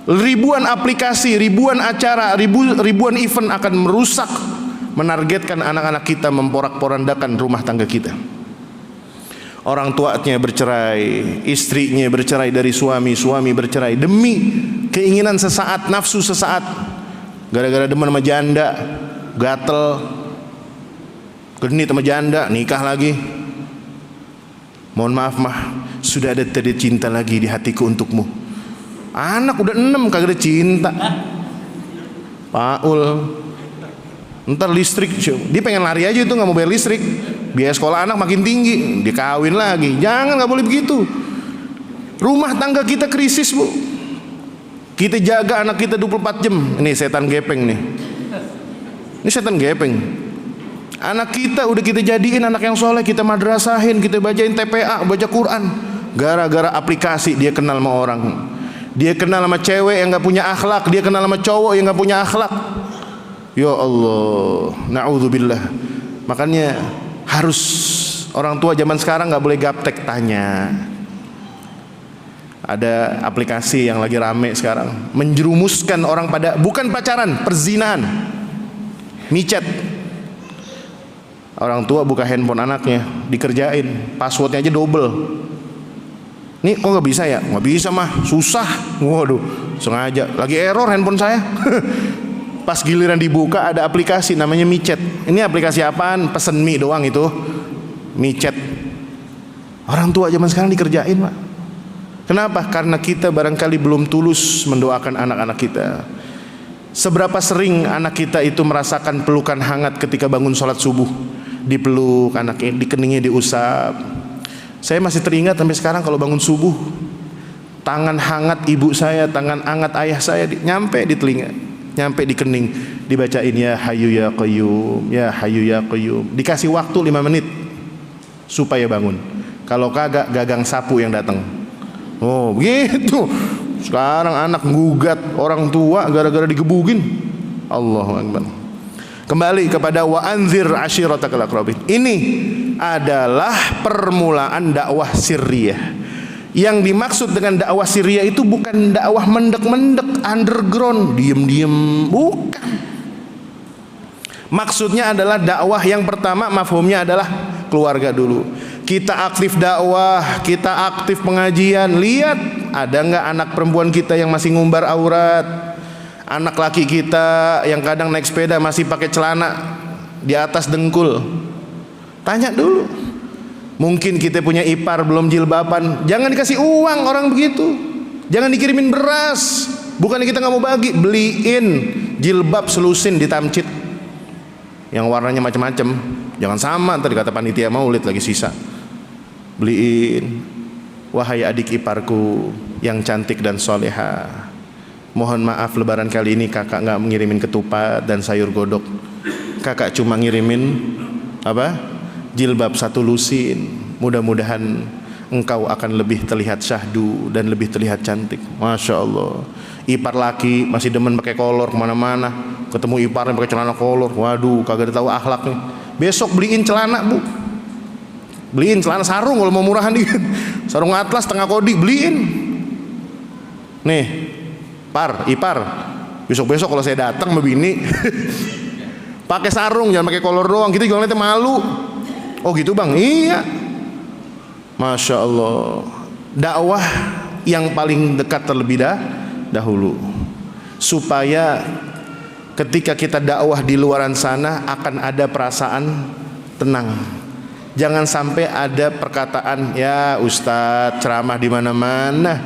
ribuan aplikasi, ribuan acara, ribuan event akan merusak, menargetkan anak-anak kita, memporak-porandakan rumah tangga kita. Orang tuanya bercerai, istrinya bercerai dari suami, suami bercerai demi keinginan sesaat, nafsu sesaat, gara-gara demen sama janda, gatel, genit sama janda, nikah lagi. Mohon maaf mah, sudah ada tanda cinta lagi di hatiku untukmu. Anak udah 6 kagak ada cinta. Paul, ntar listrik, dia pengen lari aja itu, nggak mau bayar listrik. Biaya sekolah anak makin tinggi, dikawin lagi. Jangan, nggak boleh begitu. Rumah tangga kita krisis Bu. Kita jaga anak kita 24 jam. Ini setan gepeng nih. Ini setan gepeng. Anak kita udah kita jadiin anak yang soleh, kita madrasahin, kita bacain TPA, baca Quran. Gara-gara aplikasi dia kenal sama orang. Dia kenal sama cewek yang nggak punya akhlak, dia kenal sama cowok yang nggak punya akhlak. Ya Allah, na'udzubillah. Makanya harus orang tua zaman sekarang nggak boleh gaptek, tanya. Ada aplikasi yang lagi rame sekarang, menjerumuskan orang pada bukan pacaran, perzinahan, micet. Orang tua buka handphone anaknya, dikerjain, passwordnya aja double. Nih kok nggak bisa ya? Nggak bisa mah, susah. Waduh, sengaja. Lagi error handphone saya. Pas giliran dibuka ada aplikasi namanya micet. Ini aplikasi apaan? Pesen mie doang itu, micet. Orang tua zaman sekarang dikerjain Pak. Kenapa? Karena kita barangkali belum tulus mendoakan anak-anak kita. Seberapa sering anak kita itu merasakan pelukan hangat ketika bangun sholat subuh, dipeluk anaknya, di keningnya diusap. Saya masih teringat sampai sekarang kalau bangun subuh, tangan hangat ibu saya, tangan hangat ayah saya nyampe di telinga, nyampe di kening, dibacain ya Hayyu ya Qayyum, ya Hayyu ya Qayyum. Dikasih waktu 5 menit supaya bangun. Kalau kagak, gagang sapu yang datang. Oh begitu. Sekarang anak gugat orang tua gara-gara digebugin. Allahu Akbar. Kembali kepada wa anzir ashiratakal aqrabin. Ini adalah permulaan dakwah sirriyah. Yang dimaksud dengan dakwah sirriyah itu bukan dakwah mendek-mendek underground, diem-diem, bukan. Maksudnya adalah dakwah yang pertama, mafhumnya adalah keluarga dulu. Kita aktif dakwah, kita aktif pengajian. Lihat ada nggak anak perempuan kita yang masih ngumbar aurat, anak laki kita yang kadang naik sepeda masih pakai celana di atas dengkul. Tanya dulu. Mungkin kita punya ipar belum jilbaban, jangan dikasih uang orang begitu. Jangan dikirimin beras. Bukannya kita nggak mau bagi, beliin jilbab selusin di tamcit yang warnanya macam-macam. Jangan sama, ntar kata panitia maulid lagi sisa. Beliin. Wahai adik iparku yang cantik dan soleha, mohon maaf lebaran kali ini kakak nggak ngirimin ketupat dan sayur godok. Kakak cuma ngirimin apa? Jilbab satu lusin. Mudah-mudahan engkau akan lebih terlihat syahdu dan lebih terlihat cantik. Masya Allah. Ipar laki masih demen pakai kolor kemana-mana. Ketemu iparnya pakai celana kolor, waduh kagak ada tahu akhlaknya. Besok beliin celana Bu, beliin celana sarung kalau mau murahan dikit. Sarung atlas setengah kodi beliin. Nih ipar, besok-besok kalau saya datang sama bini pakai sarung, jangan pakai kolor doang. Kita juga ngeliatnya malu. Oh gitu Bang? Iya. Masya Allah. Dakwah yang paling dekat terlebih dahulu, supaya ketika kita dakwah di luaran sana akan ada perasaan tenang. Jangan sampai ada perkataan, ya Ustadz ceramah di mana-mana,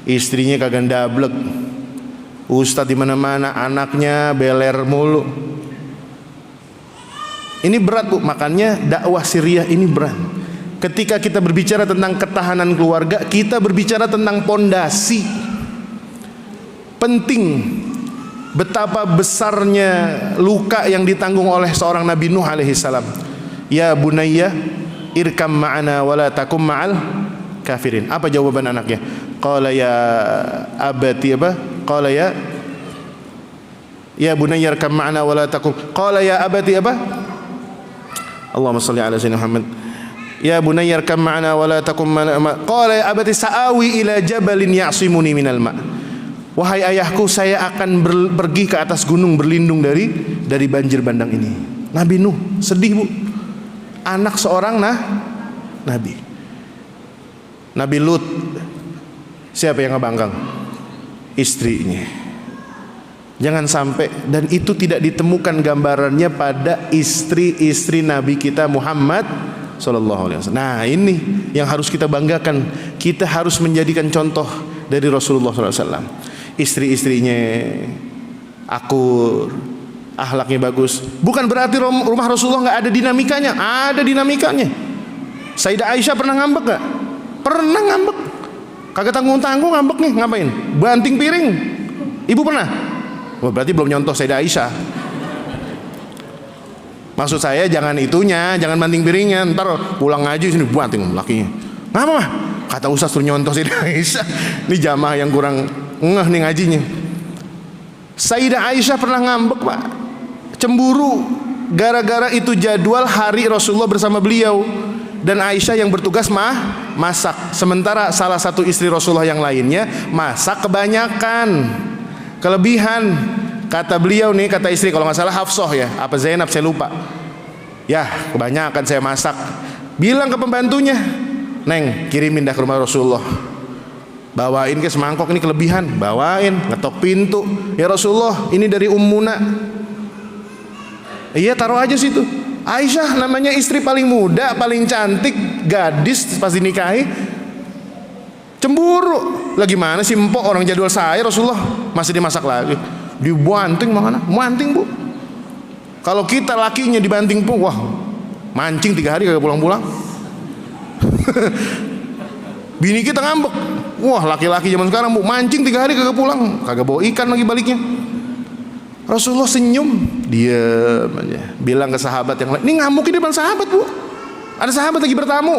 istrinya kagak ndablek. Ustadz di mana-mana, anaknya beler mulu. Ini berat Bu, makanya dakwah sirriyah ini berat. Ketika kita berbicara tentang ketahanan keluarga, kita berbicara tentang pondasi. Penting betapa besarnya luka yang ditanggung oleh seorang Nabi Nuh alaihi salam. Ya bunayya irkam ma'ana wala takum ma'al kafirin. Apa jawaban anaknya? Qala ya abati apa? Qala ya bunayya irkam ma'ana wala takum. Qala ya abati apa? Allahumma shalli ala sayyidina Muhammad. Ya bunayya irkam ma'ana wala takum qala ya abati sa'awi ila jabalin ya'simuni minal ma'. Wahai ayahku, saya akan pergi ke atas gunung berlindung dari banjir bandang ini. Nabi Nuh sedih, Bu. Anak seorang nabi. Nabi Lut, siapa yang ngebangkang? Istrinya. Jangan sampai, dan itu tidak ditemukan gambarannya pada istri-istri Nabi kita Muhammad sallallahu alaihi wasallam. Nah, ini yang harus kita banggakan. Kita harus menjadikan contoh dari Rasulullah sallallahu alaihi wasallam. Istri-istrinya akur, akhlaknya bagus. Bukan berarti rumah Rasulullah nggak ada dinamikanya. Ada dinamikanya. Sayyidah Aisyah pernah ngambek nggak? Pernah ngambek. Kagak tanggung-tanggung ngambek nih, ngapain? Banting piring. Ibu pernah? Oh, berarti belum nyontoh Sayyidah Aisyah. Maksud saya jangan itunya, jangan banting piringnya. Ntar pulang ngaji sini banting lakinya. Ngapa mah? Kata Ustaz suruh nyontoh Sayyidah Aisyah. Ini jamaah yang kurang ngeh nih ngajinya. Sayyidah Aisyah pernah ngambek, Pak. Cemburu gara-gara itu jadwal hari Rasulullah bersama beliau, dan Aisyah yang bertugas masak. Sementara salah satu istri Rasulullah yang lainnya masak kebanyakan, kelebihan. Kata beliau nih, kata istri, kalau nggak salah Hafsah ya, apa Zainab saya lupa. Ya, kebanyakan saya masak. Bilang ke pembantunya, Neng, kirimin dah ke rumah Rasulullah. Bawain ke semangkok, ini kelebihan. Bawain, ngetok pintu. Ya Rasulullah, ini dari Ummuna. Iya, taruh aja situ. Aisyah namanya istri paling muda, paling cantik, gadis pas dinikahi. Cemburu. Lah gimana sih empok, orang jadwal saya Rasulullah masih dimasak lagi. Dibanting mana? Banting, Bu. Kalau kita lakinya dibanting pun, wah, mancing 3 hari kagak pulang-pulang. Bini kita ngambek. Wah, laki-laki zaman sekarang, Bu, mancing 3 hari kagak pulang, kagak bawa ikan lagi baliknya. Rasulullah senyum, diam aja. Bilang ke sahabat yang lain, ini ngamuk di depan sahabat, Bu. Ada sahabat lagi bertamu,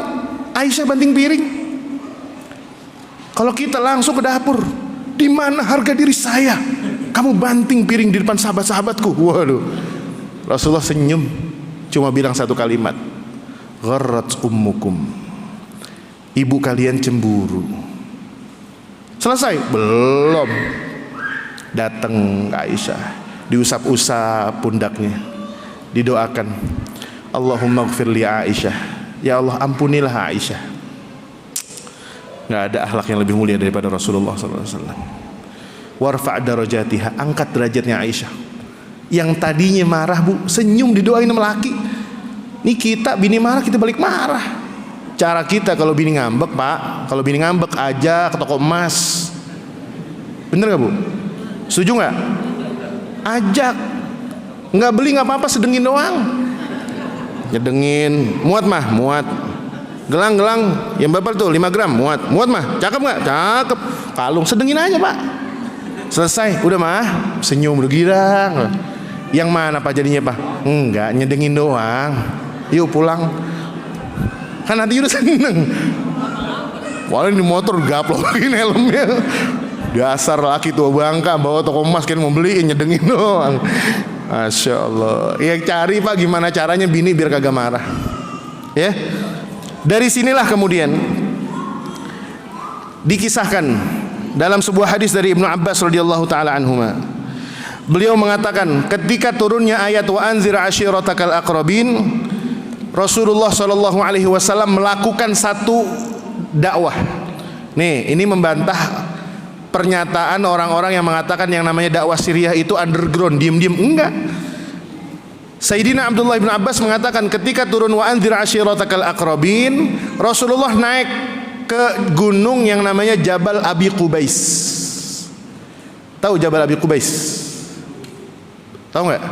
Aisyah banting piring. Kalau kita langsung ke dapur, di mana harga diri saya? Kamu banting piring di depan sahabat-sahabatku. Waduh. Rasulullah senyum, cuma bilang satu kalimat, gharrat ummukum. Ibu kalian cemburu. Selesai? Belum. Datang ke Aisyah, diusap-usap pundaknya, didoakan, Allahumma gfir li Aisyah. Ya Allah, ampunilah Aisyah. Nggak ada akhlak yang lebih mulia daripada Rasulullah SAW. Warfa' darajatiha, angkat derajatnya Aisyah. Yang tadinya marah, Bu, senyum, didoain sama laki. Ini kita bini marah, kita balik marah. Cara kita kalau bini ngambek, Pak, kalau bini ngambek aja ke toko emas. Bener gak, Bu? Setuju gak? Ajak. Nggak beli nggak apa-apa, sedengin doang. Nyedengin, muat mah, muat. Gelang-gelang yang berapa tuh, 5 gram, muat. Muat mah, cakep nggak? Cakep. Kalung, sedengin aja, Pak. Selesai, udah mah, senyum, udah girang. Yang mana Pak jadinya, Pak? Enggak, nyedengin doang. Yuk pulang. Kan nanti udah seneng. Paling di motor gaplokin helmnya. Dasar laki tua bangka bawa toko emas kan mau beliin, nyedengin doang. Masya Allah. Ya cari, Pak, gimana caranya bini biar kagak marah. Ya. Dari sinilah kemudian dikisahkan dalam sebuah hadis dari Ibnu Abbas radhiyallahu taala anhuma. Beliau mengatakan, ketika turunnya ayat wa anzir ashiratakal aqrabin, Rasulullah sallallahu alaihi wasallam melakukan satu dakwah. Nih, ini membantah pernyataan orang-orang yang mengatakan yang namanya dakwah Siriah itu underground, diem-diem. Enggak. Sayyidina Abdullah bin Abbas mengatakan ketika turun wa anzir ashiratakal aqrabin, Rasulullah naik ke gunung yang namanya Jabal Abi Qubais. Tahu Jabal Abi Qubais? Tahu nggak?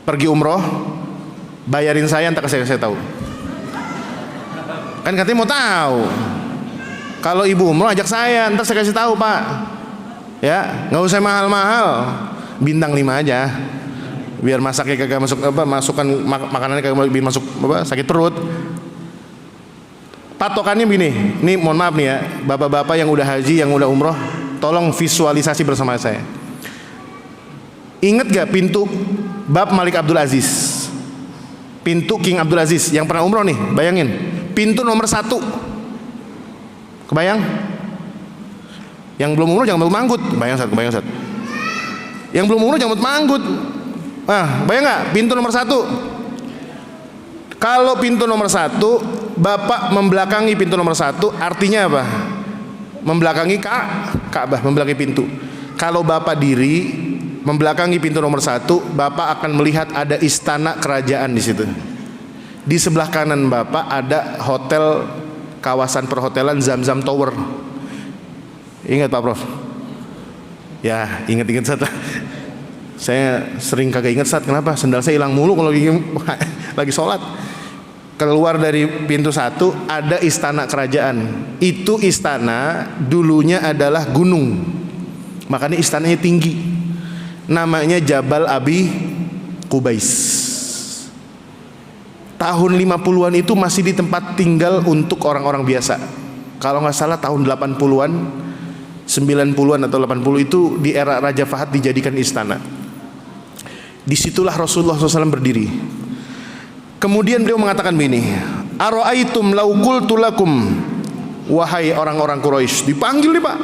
Pergi umroh, bayarin saya, entar saya tahu. Kan katanya mau tahu. Kalau ibu umroh ajak saya, ntar saya kasih tahu Pak. Ya, nggak usah mahal-mahal, bintang 5 aja. Biar masaknya kagak masuk masukan makanannya kagak masuk sakit perut. Patokannya begini, ini mohon maaf nih ya, bapak-bapak yang udah haji, yang udah umroh, tolong visualisasi bersama saya. Ingat gak pintu bab Malik Abdul Aziz? Pintu King Abdul Aziz yang pernah umroh nih, bayangin. Pintu nomor 1. Kebayang? Yang belum umroh jangan manggut. Kebayang Ustaz. Yang belum umroh jangan manggut. Bayang gak? Pintu nomor 1. Kalau pintu nomor 1, Bapak membelakangi pintu nomor 1, artinya apa? Membelakangi Ka'bah, membelakangi pintu. Kalau Bapak diri membelakangi pintu nomor 1, Bapak akan melihat ada istana kerajaan di situ. Di sebelah kanan Bapak ada hotel, kawasan perhotelan Zamzam Tower. Ingat Pak Prof? Ya, ingat Ustaz. Saya sering kagak ingat Ustaz, kenapa? Sendal saya hilang mulu kalau lagi sholat. Keluar dari pintu 1 ada istana kerajaan. Itu istana dulunya adalah gunung, makanya istananya tinggi. Namanya Jabal Abi Qubais. Tahun 50-an itu masih di tempat tinggal untuk orang-orang biasa. Kalau nggak salah tahun 80-an, 90-an atau 80 itu di era Raja Fahad dijadikan istana. Disitulah Rasulullah SAW berdiri. Kemudian beliau mengatakan begini, Ara'aitum law qultu lakum, wahai orang-orang Quraisy. Dipanggil nih Pak,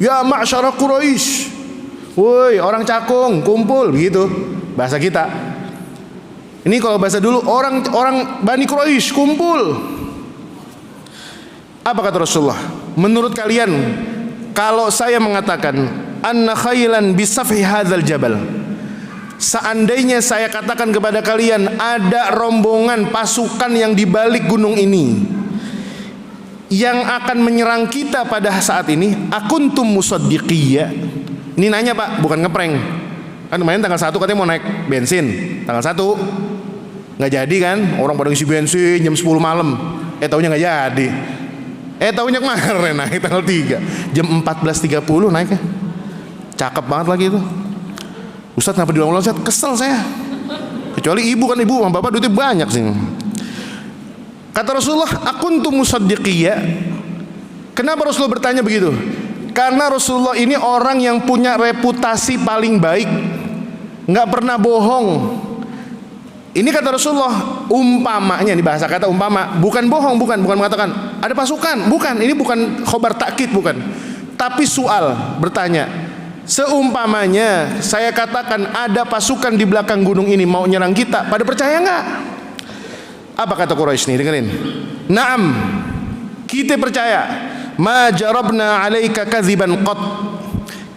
ya ma'syara Quraisy, woi orang cakung kumpul, begitu bahasa kita. Ini kalau bahasa dulu, orang Bani Quraisy kumpul. Apa kata Rasulullah? Menurut kalian, kalau saya mengatakan anna khailan bisafhi hadzal jabal, seandainya saya katakan kepada kalian ada rombongan pasukan yang di balik gunung ini yang akan menyerang kita pada saat ini, akuntum musaddiqiyya. Ini nanya Pak, bukan ngeprank. Kan kemarin tanggal 1 katanya mau naik bensin, tanggal 1 nggak jadi kan, orang pada ngisi bensin jam 10 malam. Taunya nggak jadi. Taunya kemarin naik tanggal 3 jam 14.30 naiknya. Cakep banget lagi itu. Ustaz kenapa diulang-ulang Ustaz? Kesel saya. Kecuali ibu kan, ibu sama bapak duitnya banyak sih. Kata Rasulullah, akuntum musaddiqiyya. Kenapa Rasulullah bertanya begitu? Karena Rasulullah ini orang yang punya reputasi paling baik, nggak pernah bohong. Ini kata Rasulullah, umpamanya, ini bahasa kata umpama, bukan bohong, bukan mengatakan ada pasukan, bukan, ini bukan khobar takkid, bukan. Tapi soal bertanya, seumpamanya saya katakan ada pasukan di belakang gunung ini mau nyerang kita, pada percaya nggak? Apa kata Quraisy nih, dengerin. Naam, kita percaya. Ma jarabna alaika kadziban qat.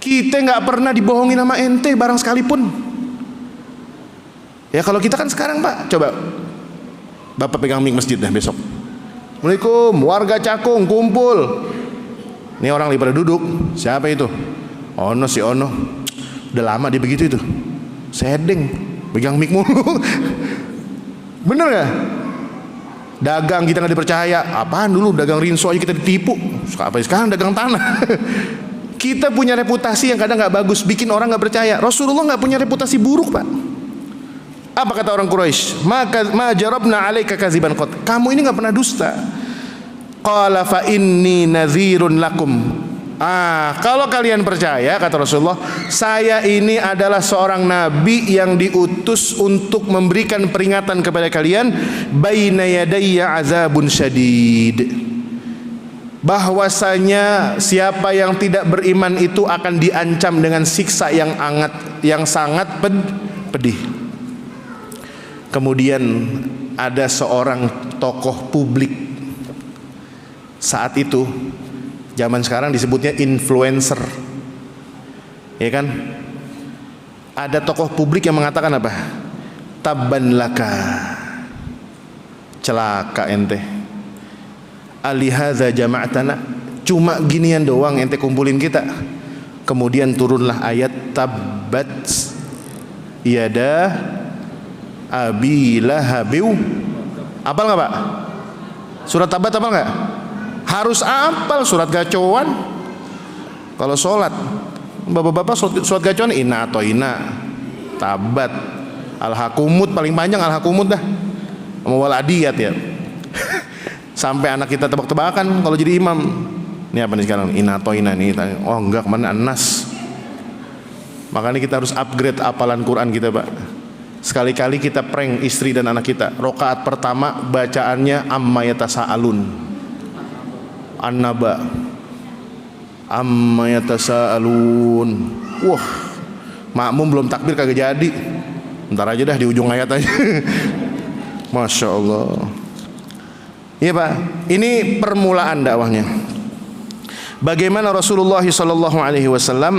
Kita nggak pernah dibohongin sama ente barang sekalipun. Ya kalau kita kan sekarang Pak, coba Bapak pegang mic masjid dah besok. Assalamualaikum, warga Cakung kumpul. Ini orang lagi pada duduk. Siapa itu? Ono, si Ono. Udah lama dia begitu itu. Sedeng, pegang mic mulu. Bener gak? Dagang kita nggak dipercaya. Apaan dulu dagang rinso aja kita ditipu. Apa sekarang dagang tanah? Kita punya reputasi yang kadang nggak bagus, bikin orang nggak percaya. Rasulullah nggak punya reputasi buruk Pak. Apa kata orang Quraisy? Ma jarabna alaika kadziban qat. Kamu ini nggak pernah dusta. Qala fa inni nadhirun lakum. Kalau kalian percaya, kata Rasulullah, saya ini adalah seorang nabi yang diutus untuk memberikan peringatan kepada kalian, baina yadayya azabun syadid, bahwasanya siapa yang tidak beriman itu akan diancam dengan siksa yang sangat pedih. Kemudian ada seorang tokoh publik saat itu, zaman sekarang disebutnya influencer, ya kan? Ada tokoh publik yang mengatakan apa? Tabban laka, celaka ente. Alihadza jama'tana, cuma ginian doang ente kumpulin kita. Kemudian turunlah ayat tabbat yada Abi Lahabiw. Apal nggak Pak? Surat Tabat apa enggak? Harus hafal surat gacoan. Kalau sholat, bapak-bapak surat gacoan inna atau inna, Tabat, Al-Hakumut paling panjang Al-Hakumut dah. Sama Waladiyat ya. Sampai anak kita tebak-tebakan kalau jadi imam. Ini apa nih sekarang? Inna atau inna nih. Oh enggak, kemana An-Nas. Makanya kita harus upgrade hafalan Quran kita, Pak. Sekali-kali kita prank istri dan anak kita. Rokaat pertama bacaannya amma yatasaalun. An-Naba. Amma yatasaalun. Wah, makmum belum takbir kagak jadi. Ntar aja dah di ujung ayat aja. Masya Allah. Iya Pak, ini permulaan dakwahnya. Bagaimana Rasulullah SAW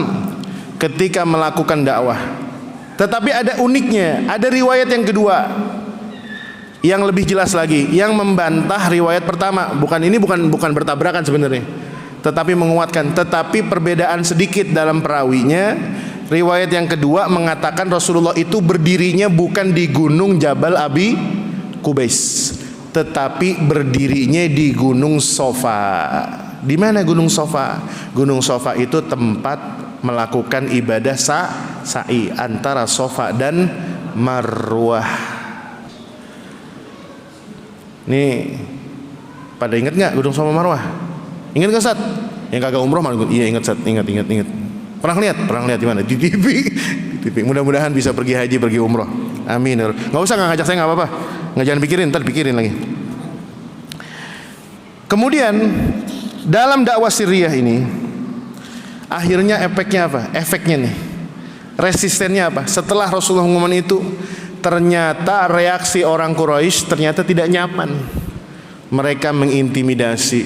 ketika melakukan dakwah. Tetapi ada uniknya, ada riwayat yang kedua yang lebih jelas lagi, yang membantah riwayat pertama. Ini bukan bertabrakan sebenarnya, tetapi menguatkan. Tetapi perbedaan sedikit dalam perawinya. Riwayat yang kedua mengatakan Rasulullah itu berdirinya bukan di gunung Jabal Abi Kubais, tetapi berdirinya di Gunung Sofa. Di mana Gunung Sofa? Gunung Sofa itu tempat melakukan ibadah sa'i antara Sofa dan Marwah. Nih, pada ingat nggak Gunung Sofa Marwah? Ingat nggak Sat? Yang kagak umroh malah iya ingat Sat, ingat. Pernah lihat di mana? Di TV. Di TV. Mudah-mudahan bisa pergi haji, pergi umroh. Amin. Nggak usah nggak ngajak saya nggak apa-apa. Nggak, jangan pikirin, ntar pikirin lagi. Kemudian dalam dakwah sirriyah ini akhirnya efeknya apa? Efeknya nih, resistennya apa? Setelah Rasulullah mengumumkan itu, ternyata reaksi orang Quraisy ternyata tidak nyaman. Mereka mengintimidasi,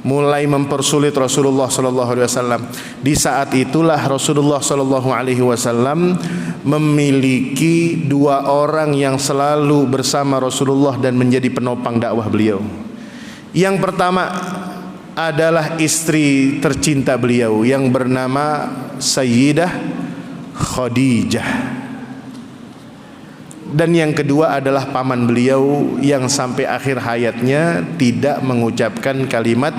mulai mempersulit Rasulullah SAW. Di saat itulah Rasulullah SAW memiliki dua orang yang selalu bersama Rasulullah dan menjadi penopang dakwah beliau. Yang pertama adalah istri tercinta beliau yang bernama Sayyidah Khadijah. Dan yang kedua adalah paman beliau yang sampai akhir hayatnya tidak mengucapkan kalimat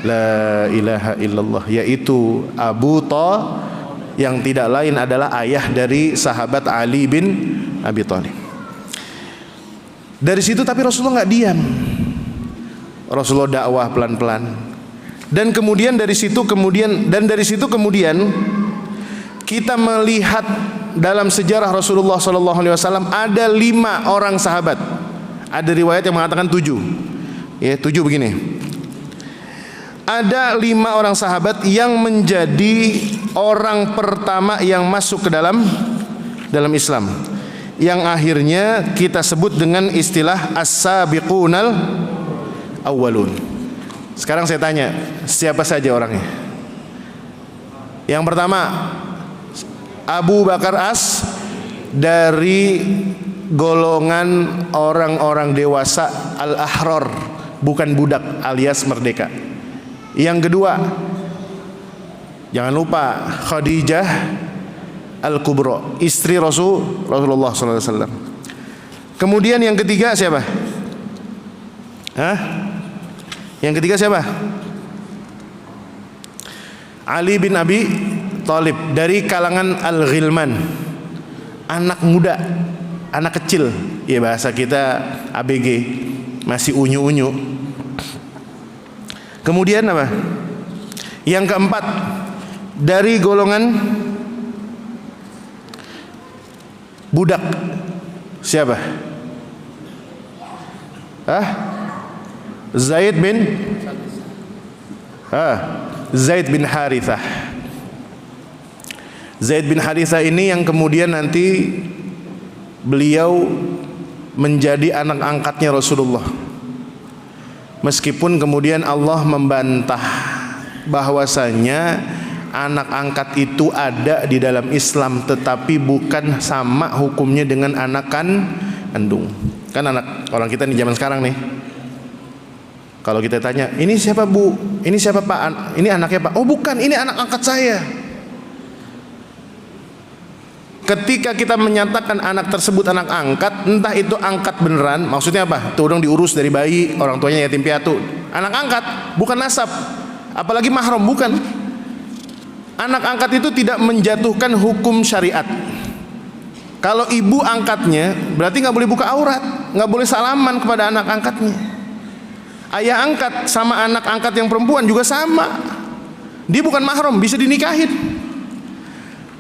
la ilaha illallah, yaitu Abu Thalib, yang tidak lain adalah ayah dari sahabat Ali bin Abi Thalib. Dari situ tapi Rasulullah nggak diam. Rasulullah dakwah pelan-pelan. Dan dari situ kemudian kita melihat dalam sejarah Rasulullah SAW ada 5 orang sahabat. Ada riwayat yang mengatakan 7. Ya, 7 begini. Ada 5 orang sahabat yang menjadi orang pertama yang masuk ke dalam Islam, yang akhirnya kita sebut dengan istilah as-sabiqunal awwalun. Sekarang saya tanya, siapa saja orangnya? Yang pertama, Abu Bakar As, dari golongan orang-orang dewasa al-ahrar, bukan budak, alias merdeka. Yang kedua, jangan lupa Khadijah al-Kubra, istri Rasulullah SAW. Kemudian yang ketiga siapa? Yang ketiga siapa? Ali bin Abi Thalib, dari kalangan al-ghilman, anak muda, anak kecil. Ya bahasa kita ABG, masih unyu-unyu. Kemudian apa? Yang keempat, dari golongan budak. Siapa? Zaid bin Harithah. Zaid bin Harithah ini yang kemudian nanti beliau menjadi anak angkatnya Rasulullah. Meskipun kemudian Allah membantah bahwasanya anak angkat itu ada di dalam Islam, tetapi bukan sama hukumnya dengan anak kandung. Kan anak orang kita di zaman sekarang nih, kalau kita tanya, ini siapa bu? Ini siapa pak? Ini anaknya pak? Oh bukan, ini anak angkat saya. ketika kita menyatakan anak tersebut anak angkat, entah itu angkat beneran, maksudnya apa? Tuh dong diurus dari bayi, orang tuanya yatim piatu. Anak angkat, bukan nasab. Apalagi mahram, bukan. Anak angkat itu tidak menjatuhkan hukum syariat. Kalau ibu angkatnya, berarti nggak boleh buka aurat, nggak boleh salaman kepada anak angkatnya. Ayah angkat sama anak angkat yang perempuan juga sama. Dia bukan mahram, bisa dinikahin.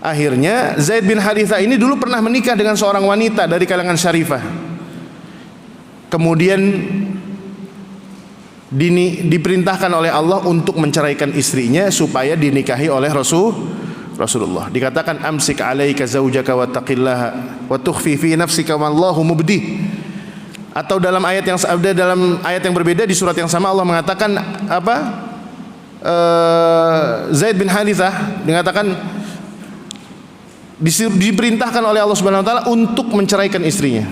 Akhirnya Zaid bin Harithah ini dulu pernah menikah dengan seorang wanita dari kalangan syarifah. Kemudian diperintahkan oleh Allah untuk menceraikan istrinya supaya dinikahi oleh Rasulullah. Dikatakan amsik alaika zaujaka wattaqillaha wa tukhfi fi nafsika wallahu mubdi. Atau dalam ayat yang berbeda di surat yang sama Allah mengatakan apa? Zaid bin Harithah dikatakan diperintahkan oleh Allah Subhanahu wa taala untuk menceraikan istrinya.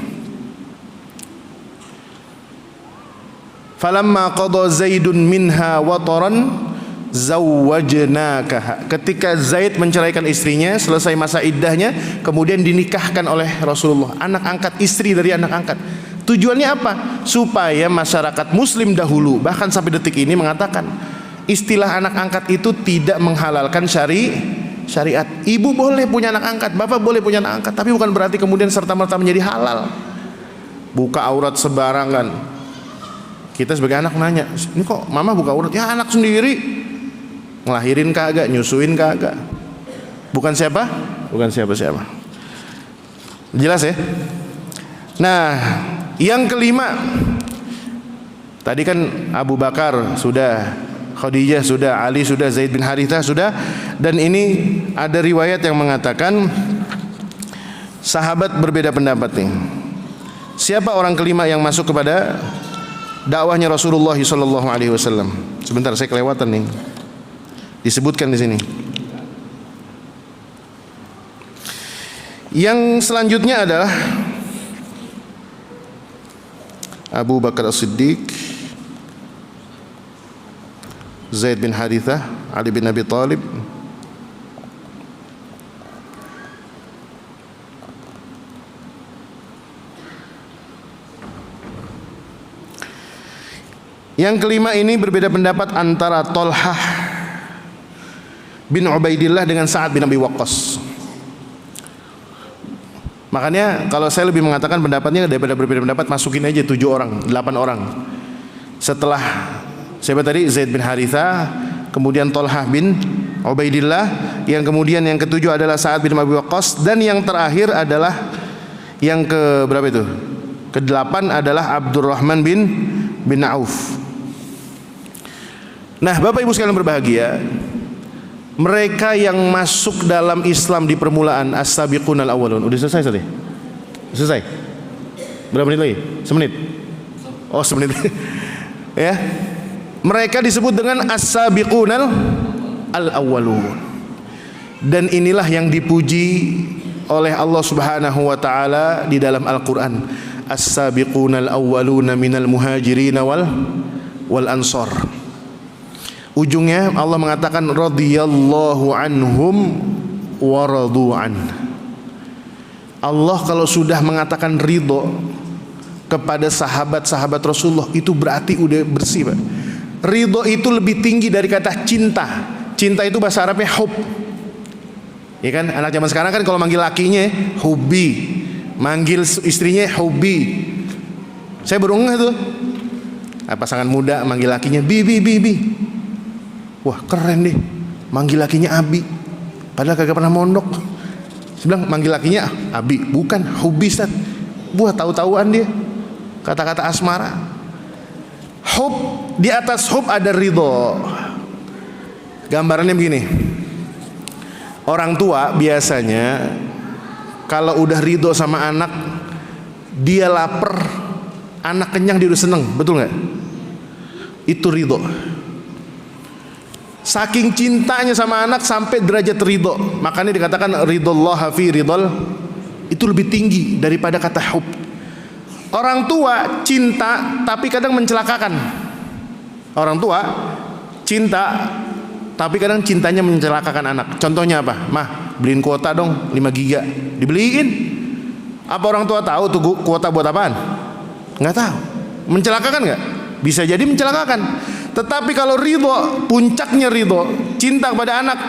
Falamma qada Zaidun minha wataran zawwajnakaha. Ketika Zaid menceraikan istrinya, selesai masa iddahnya, kemudian dinikahkan oleh Rasulullah, anak angkat, istri dari anak angkat. Tujuannya apa? Supaya masyarakat muslim dahulu, bahkan sampai detik ini mengatakan istilah anak angkat itu tidak menghalalkan syariat. Ibu boleh punya anak angkat, bapak boleh punya anak angkat, tapi bukan berarti kemudian serta-merta menjadi halal. Buka aurat sembarangan. Kita sebagai anak nanya, ini kok mama buka aurat? Ya anak sendiri, ngelahirin kagak, nyusuin kagak. Bukan siapa? Bukan siapa-siapa. Jelas ya? Nah, yang kelima, tadi kan Abu Bakar sudah, Khadijah sudah, Ali sudah, Zaid bin Harithah sudah, dan ini ada riwayat yang mengatakan sahabat berbeda pendapat nih. Siapa orang kelima yang masuk kepada dakwahnya Rasulullah sallallahu alaihi wasallam? Sebentar, saya kelewatan nih. Disebutkan di sini. Yang selanjutnya adalah Abu Bakar As-Siddiq, Zaid bin Harithah, Ali bin Abi Thalib, yang kelima ini berbeda pendapat antara Tolhah bin Ubaidillah dengan Sa'ad bin Abi Waqqas. Makanya kalau saya lebih mengatakan pendapatnya daripada berbeda pendapat, masukin aja 7 orang, 8 orang. Setelah siapa tadi? Zaid bin Harithah, kemudian Tolhah bin Ubaidillah, yang kemudian yang ketujuh adalah Sa'ad bin Abi Waqqas, dan yang terakhir adalah yang ke berapa itu? Ke-8 adalah Abdurrahman bin Auf. Nah, Bapak Ibu sekalian berbahagia, mereka yang masuk dalam Islam di permulaan, as-sabiqun al-awwalun. Udah selesai tadi? Selesai? Berapa menit lagi? Semenit? Oh, semenit. Ya. Mereka disebut dengan as-sabiqun al-awwalun. Dan inilah yang dipuji oleh Allah Subhanahu wa taala di dalam Al-Qur'an. As-sabiqun al-awwaluna minal muhajirin wal ansar. Ujungnya Allah mengatakan radhiyallahu anhum wa radu an. Allah kalau sudah mengatakan ridho kepada sahabat-sahabat Rasulullah, itu berarti udah bersih, Pak. Ridho itu lebih tinggi dari kata cinta. Cinta itu bahasa Arabnya hub. Ya kan, anak zaman sekarang kan kalau manggil lakinya hubi, manggil istrinya hubi. Saya baru ngeh tuh, pasangan muda manggil lakinya bi. Wah keren deh, manggil lakinya Abi, padahal kagak pernah mondok. Saya bilang manggil lakinya Abi, bukan hubi, Ustaz. Buah tahu-tahuan dia, kata-kata asmara. Hub, di atas hub ada ridho. Gambarannya begini, orang tua biasanya kalau udah ridho sama anak, dia lapar, anak kenyang dia udah seneng, betul nggak? Itu ridho. Saking cintanya sama anak sampai derajat ridho. Makanya dikatakan ridhollah fi ridhol, itu lebih tinggi daripada kata hub. Orang tua cinta tapi kadang mencelakakan. Orang tua cinta tapi kadang cintanya mencelakakan anak. Contohnya apa? Mah, beliin kuota dong 5 giga. Dibeliin. Apa orang tua tahu tuh kuota buat apaan? Nggak tahu. Mencelakakan nggak? Bisa jadi mencelakakan. Tetapi kalau ridho, puncaknya ridho, cinta kepada anak.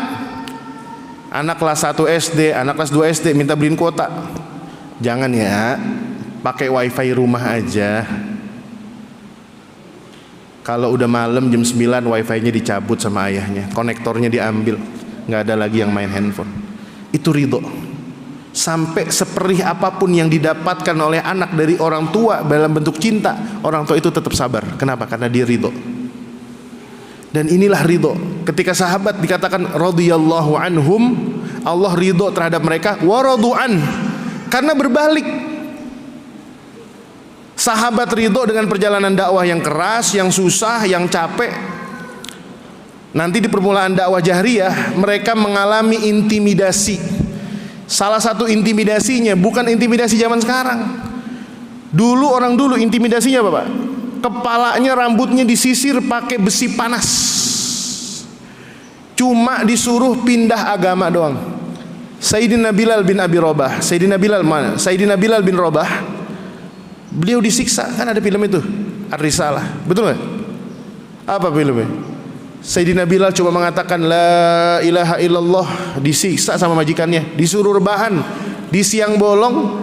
Anak kelas 1 SD, anak kelas 2 SD minta beliin kuota. Jangan ya, pakai wifi rumah aja. Kalau udah malam jam 9 wifi-nya dicabut sama ayahnya, konektornya diambil, nggak ada lagi yang main handphone. Itu ridho. Sampai seperih apapun yang didapatkan oleh anak dari orang tua dalam bentuk cinta, orang tua itu tetap sabar. Kenapa? Karena dia ridho. Dan inilah ridho. Ketika sahabat dikatakan radhiyallahu anhum, Allah ridho terhadap mereka, wa radu'an. Karena berbalik. Sahabat ridho dengan perjalanan dakwah yang keras, yang susah, yang capek. Nanti di permulaan dakwah jahriyah mereka mengalami intimidasi. Salah satu intimidasinya bukan intimidasi zaman sekarang. Dulu orang dulu intimidasinya apa, Pak? Kepalanya, rambutnya disisir pakai besi panas. Cuma disuruh pindah agama doang. Sayyidina Bilal bin Abi Rabah. Sayyidina Bilal mana? Sayyidina Bilal bin Rabah. Beliau disiksa, kan ada film itu, Ar-Risalah. Betul nggak? Apa filmnya? Sayyidina Bilal cuma mengatakan la ilaha illallah, disiksa sama majikannya, disuruh rebahan di siang bolong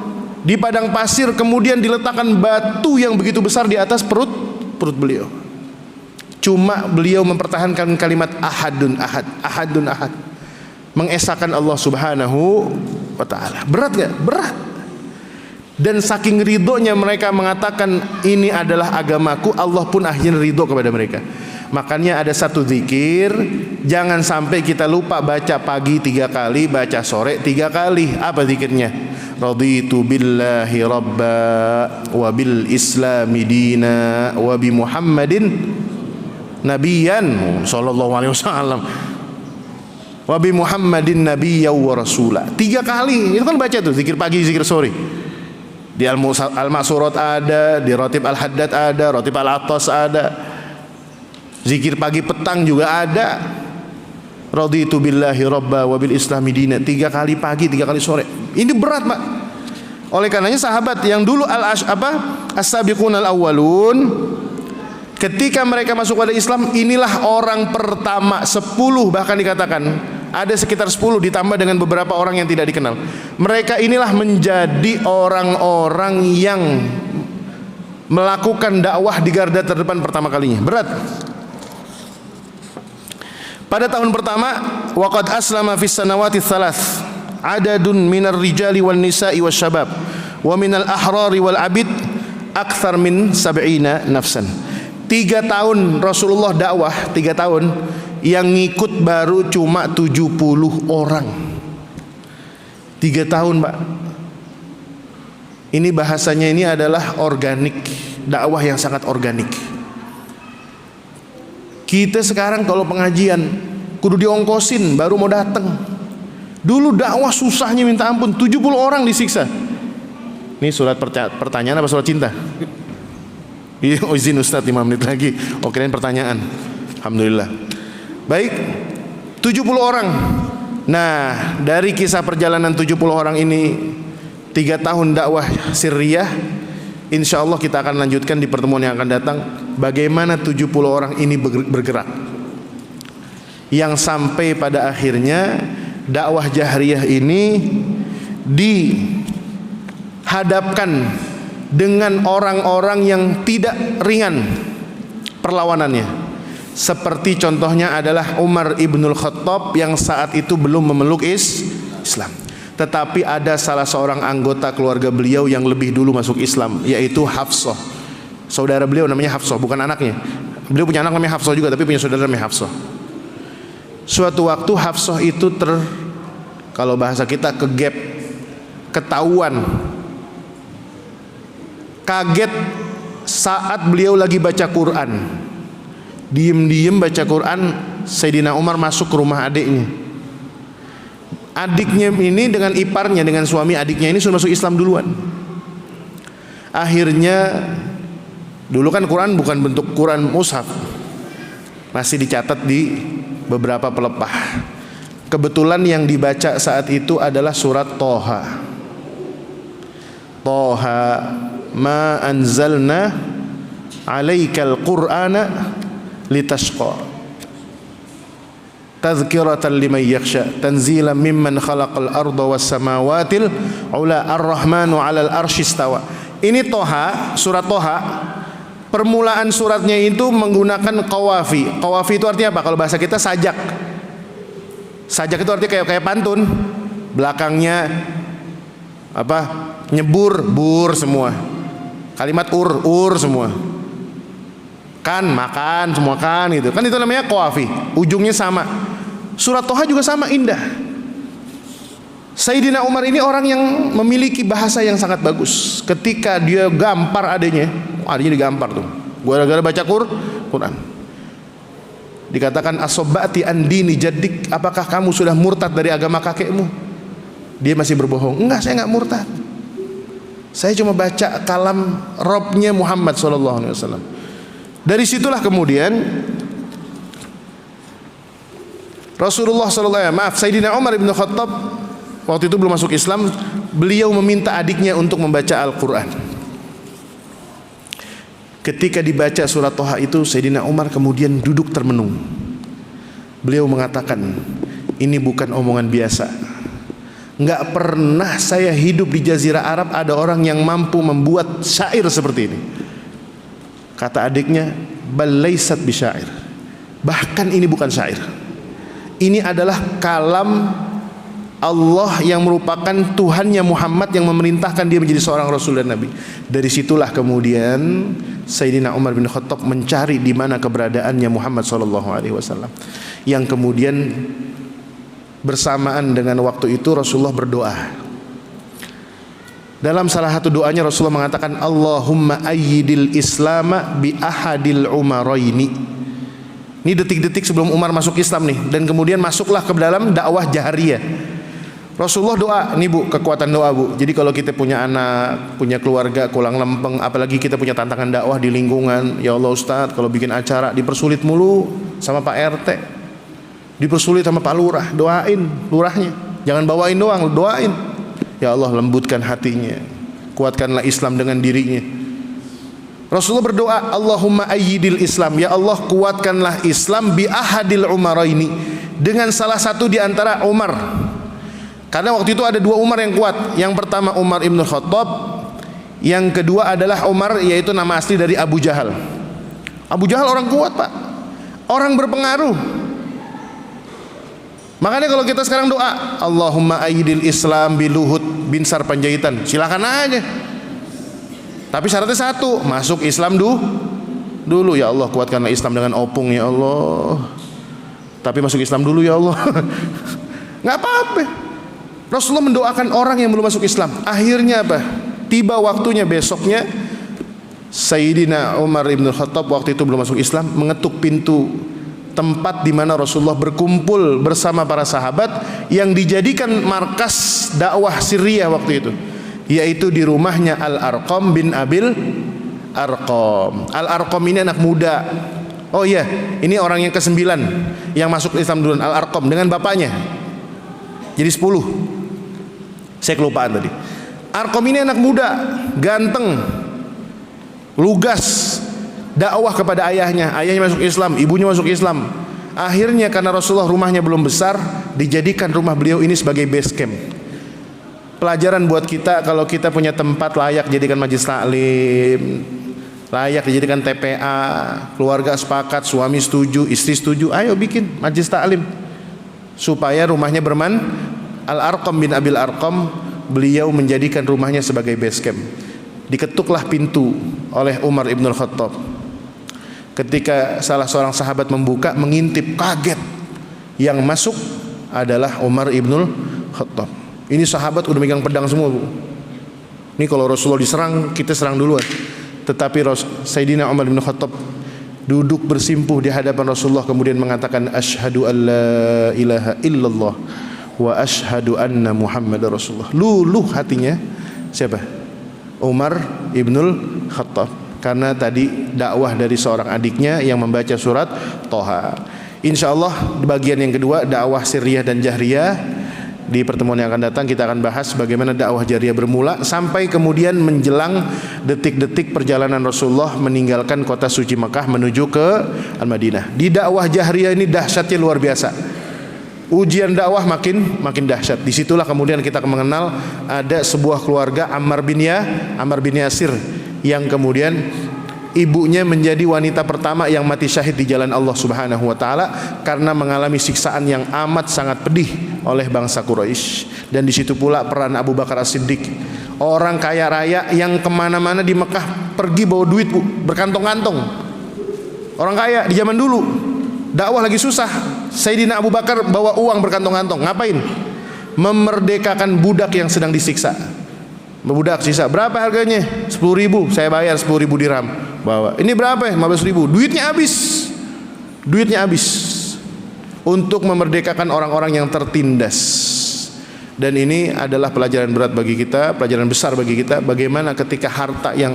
di padang pasir, kemudian diletakkan batu yang begitu besar di atas perut beliau. Cuma beliau mempertahankan kalimat ahadun ahad, ahadun ahad, mengesahkan Allah Subhanahu wa taala. Berat gak? Berat. Dan saking ridhonya mereka mengatakan ini adalah agamaku, Allah pun akhirnya ridho kepada mereka. Makanya ada satu zikir, jangan sampai kita lupa baca pagi 3 kali, baca sore 3 kali. Apa zikirnya? Raditu billahi rabba wa bil islami dina wa bi Muhammadin nabiyan sallallahu alaihi wasallam wa bi Muhammadin nabiyya wa rasula. 3 kali. Itu kan baca tuh zikir pagi, zikir sore. Di Al-Ma'surat ada, di Ratib Al-Haddad ada, Ratib Al-Attas ada. Zikir pagi petang juga ada. Raditu billahi rabba wa bil islami dina. 3 kali pagi, 3 kali sore. Ini berat, Pak. Oleh karenanya sahabat yang dulu as-sabiqunal awwalun, ketika mereka masuk pada Islam, inilah orang pertama 10, bahkan dikatakan ada sekitar 10 ditambah dengan beberapa orang yang tidak dikenal. Mereka inilah menjadi orang-orang yang melakukan dakwah di garda terdepan pertama kalinya. Berat. Pada tahun pertama, waqad aslama fis sanawati tsalath adadun minar rijali wan nisa'i wasyabab wa minal ahrari wal abid akthar min 70 nafsan. 3 tahun Rasulullah dakwah, 3 tahun, yang ngikut baru cuma 70 orang. 3 tahun, Pak. Ini bahasanya ini adalah organik, dakwah yang sangat organik. Kita sekarang kalau pengajian kudu diongkosin baru mau datang. Dulu dakwah susahnya minta ampun, 70 orang disiksa. Ini surat pertanyaan apa surat cinta? Iya, izin Ustaz 5 menit lagi. Oke, ini pertanyaan. Alhamdulillah. Baik, 70 orang. Nah, dari kisah perjalanan 70 orang ini, 3 tahun dakwah sirriyah, insya Allah kita akan lanjutkan di pertemuan yang akan datang. Bagaimana 70 orang ini bergerak, yang sampai pada akhirnya dakwah jahriyah ini dihadapkan dengan orang-orang yang tidak ringan perlawanannya. Seperti contohnya adalah Umar ibnul Khattab yang saat itu belum memeluk Islam. Tetapi ada salah seorang anggota keluarga beliau yang lebih dulu masuk Islam, yaitu Hafsah. Saudara beliau namanya Hafsah, bukan anaknya. Beliau punya anak namanya Hafsah juga, tapi punya saudara namanya Hafsah. Suatu waktu Hafsah itu kalau bahasa kita kegep, ketahuan, kaget saat beliau lagi baca Quran. Diem-diem baca Quran, Sayyidina Umar masuk ke rumah adiknya. Adiknya ini dengan iparnya, dengan suami adiknya ini sudah masuk Islam duluan. Akhirnya, dulu kan Quran bukan bentuk Quran mushaf, masih dicatat di beberapa pelepah. Kebetulan yang dibaca saat itu adalah surat Toha. Toha ma anzalna alaikal qur'ana litashqa tadhkiratan liman yakhsha tanzilan mimman khalaqal arda was samawatil ula ar-rahmanu 'alal arsy istawa. Ini Toha, surat Toha. Permulaan suratnya itu menggunakan qawafi. Qawafi itu artinya apa? Kalau bahasa kita sajak. Sajak itu artinya kayak pantun. Belakangnya apa? Nyebur, bur semua. Kalimat ur semua. Kan, makan, semua kan gitu. Kan itu namanya qawafi. Ujungnya sama. Surat Toha juga sama indah. Sayyidina Umar ini orang yang memiliki bahasa yang sangat bagus. Ketika dia gampar adanya digampar tuh. Gara-gara baca Quran. Dikatakan asobati andini jaddik, apakah kamu sudah murtad dari agama kakekmu? Dia masih berbohong. Enggak, saya enggak murtad. Saya cuma baca kalam Robnya Muhammad SAW. Dari situlah kemudian Rasulullah Sayyidina Umar bin Khattab waktu itu belum masuk Islam, beliau meminta adiknya untuk membaca Al-Quran. Ketika dibaca surat Toha itu, Sayyidina Umar kemudian duduk termenung. Beliau mengatakan, ini bukan omongan biasa. Nggak pernah saya hidup di Jazirah Arab ada orang yang mampu membuat syair seperti ini. Kata adiknya, bal laysat bisyair. Bahkan ini bukan syair. Ini adalah kalam Allah yang merupakan Tuhannya Muhammad yang memerintahkan dia menjadi seorang Rasul dan Nabi. Dari situlah kemudian Sayyidina Umar bin Khattab mencari di mana keberadaannya Muhammad SAW. Yang kemudian bersamaan dengan waktu itu Rasulullah berdoa. Dalam salah satu doanya Rasulullah mengatakan, Allahumma ayyidil islama bi ahadil umaraini. Ini detik-detik sebelum Umar masuk Islam nih, dan kemudian masuklah ke dalam dakwah jahriyah. Rasulullah doa, nih Bu, kekuatan doa Bu. Jadi kalau kita punya anak, punya keluarga kurang lempeng, apalagi kita punya tantangan dakwah di lingkungan, ya Allah Ustadz, kalau bikin acara dipersulit mulu sama Pak RT, dipersulit sama Pak Lurah, doain lurahnya, jangan bawain doang, doain. Ya Allah, lembutkan hatinya, kuatkanlah Islam dengan dirinya. Rasulullah berdoa, Allahumma ayyidil Islam, ya Allah kuatkanlah Islam bi ahadil umaraini, dengan salah satu di antara Umar. Karena waktu itu ada dua Umar yang kuat. Yang pertama Umar ibn Khattab, yang kedua adalah Umar, yaitu nama asli dari Abu Jahal. Abu Jahal orang kuat Pak, orang berpengaruh. Makanya kalau kita sekarang doa, Allahumma ayyidil Islam bi Luhut bin Sarpanjaitan, silakan aja. Tapi syaratnya satu, masuk Islam dulu. Ya Allah kuatkanlah Islam dengan Opung ya Allah. Tapi masuk Islam dulu ya Allah. Nggak apa-apa. Rasulullah mendoakan orang yang belum masuk Islam. Akhirnya apa? Tiba waktunya besoknya, Sayyidina Umar ibn Khattab waktu itu belum masuk Islam, mengetuk pintu tempat di mana Rasulullah berkumpul bersama para sahabat yang dijadikan markas dakwah Syria waktu itu, yaitu di rumahnya Al-Arqam bin Abil Arqam. Al-Arqam ini anak muda. Oh iya, ini orang yang ke-9 yang masuk Islam duluan, Al-Arqam dengan bapaknya. Jadi 10. Saya kelupaan tadi. Arqam ini anak muda, ganteng, lugas, dakwah kepada ayahnya. Ayahnya masuk Islam, ibunya masuk Islam. Akhirnya karena Rasulullah rumahnya belum besar, dijadikan rumah beliau ini sebagai base camp. Pelajaran buat kita, kalau kita punya tempat layak jadikan majelis taklim, layak dijadikan TPA, keluarga sepakat, suami setuju, istri setuju, ayo bikin majelis taklim supaya rumahnya berman. Al-Arqam bin Abil Arqam, beliau menjadikan rumahnya sebagai base camp. Diketuklah pintu oleh Umar ibn Khattab. Ketika salah seorang sahabat membuka, mengintip, kaget. Yang masuk adalah Umar ibn Khattab. Ini sahabat udah megang pedang semua Bu. Ini kalau Rasulullah diserang, kita serang duluan. Tetapi Sayyidina Umar bin Khattab duduk bersimpuh di hadapan Rasulullah, kemudian mengatakan, Ashhadu an la ilaha illallah wa ashhadu anna Muhammadar Rasulullah. Luluh hatinya siapa? Umar ibnul Khattab, karena tadi dakwah dari seorang adiknya yang membaca surat Toha. Insyaallah di bagian yang kedua, dakwah sirriyah dan jahriyah, di pertemuan yang akan datang kita akan bahas bagaimana dakwah jahriyah bermula sampai kemudian menjelang detik-detik perjalanan Rasulullah meninggalkan kota suci Mekah menuju ke Al-Madinah. Di dakwah jahriyah ini dahsyatnya luar biasa. Ujian dakwah makin dahsyat. Disitulah kemudian kita akan mengenal ada sebuah keluarga Ammar bin Yasir yang kemudian ibunya menjadi wanita pertama yang mati syahid di jalan Allah Subhanahu wa taala karena mengalami siksaan yang amat sangat pedih oleh bangsa Quraisy. Dan di situ pula peran Abu Bakar As-Siddiq, orang kaya raya yang kemana-mana di Mekah pergi bawa duit berkantong-kantong. Orang kaya di zaman dulu, dakwah lagi susah. Sayyidina Abu Bakar bawa uang berkantong-kantong. Ngapain? Memerdekakan budak yang sedang disiksa. Budak sisa berapa harganya? 10.000. Saya bayar 10.000 dirham. Bawa. Ini berapa? 15.000. Duitnya habis untuk memerdekakan orang-orang yang tertindas. Dan ini adalah pelajaran berat bagi kita, pelajaran besar bagi kita, bagaimana ketika harta yang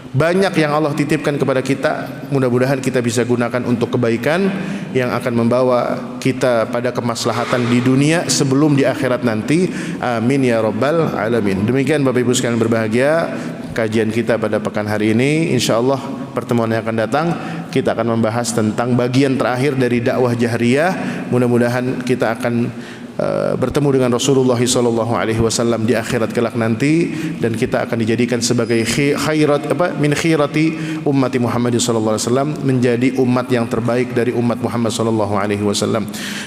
banyak yang Allah titipkan kepada kita, mudah-mudahan kita bisa gunakan untuk kebaikan yang akan membawa kita pada kemaslahatan di dunia sebelum di akhirat nanti. Amin ya rabbal alamin. Demikian Bapak Ibu sekalian berbahagia, kajian kita pada pekan hari ini. InsyaAllah pertemuan yang akan datang kita akan membahas tentang bagian terakhir dari dakwah jahriyah. Mudah-mudahan kita akan bertemu dengan Rasulullah SAW di akhirat kelak nanti, dan kita akan dijadikan sebagai min khirati ummati Muhammad SAW, menjadi umat yang terbaik dari umat Muhammad SAW.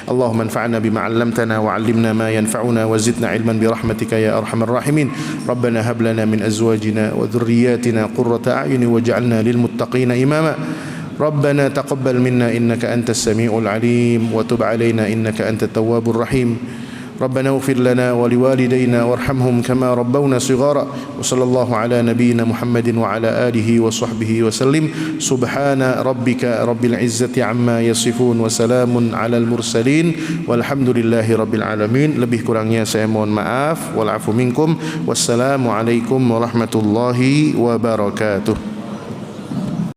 Allahumma anfa'na bima 'allamtana wa 'allimna ma yanfa'una wa zidna ilman bi rahmatika ya arhamar rahimin. Rabbana hab lana min azwajina wa dhurriyyatina qurrata a'yun waj'alna lil muttaqina imama. ربنا تقبل منا إنك أنت السميع العليم وتب علينا إنك أنت التواب الرحيم. ربنا اغفر لنا ولوالدينا وارحمهم كما ربونا صغارا. وصلى الله على نبينا محمد وعلى آله وصحبه وسلم. سبحان ربك رب العزة عما يصفون وسلام على المرسلين والحمد لله رب العالمين. Lebih kurangnya saya mohon maaf. Wal afu minkum. Wassalamu alaikum warahmatullahi wabarakatuh.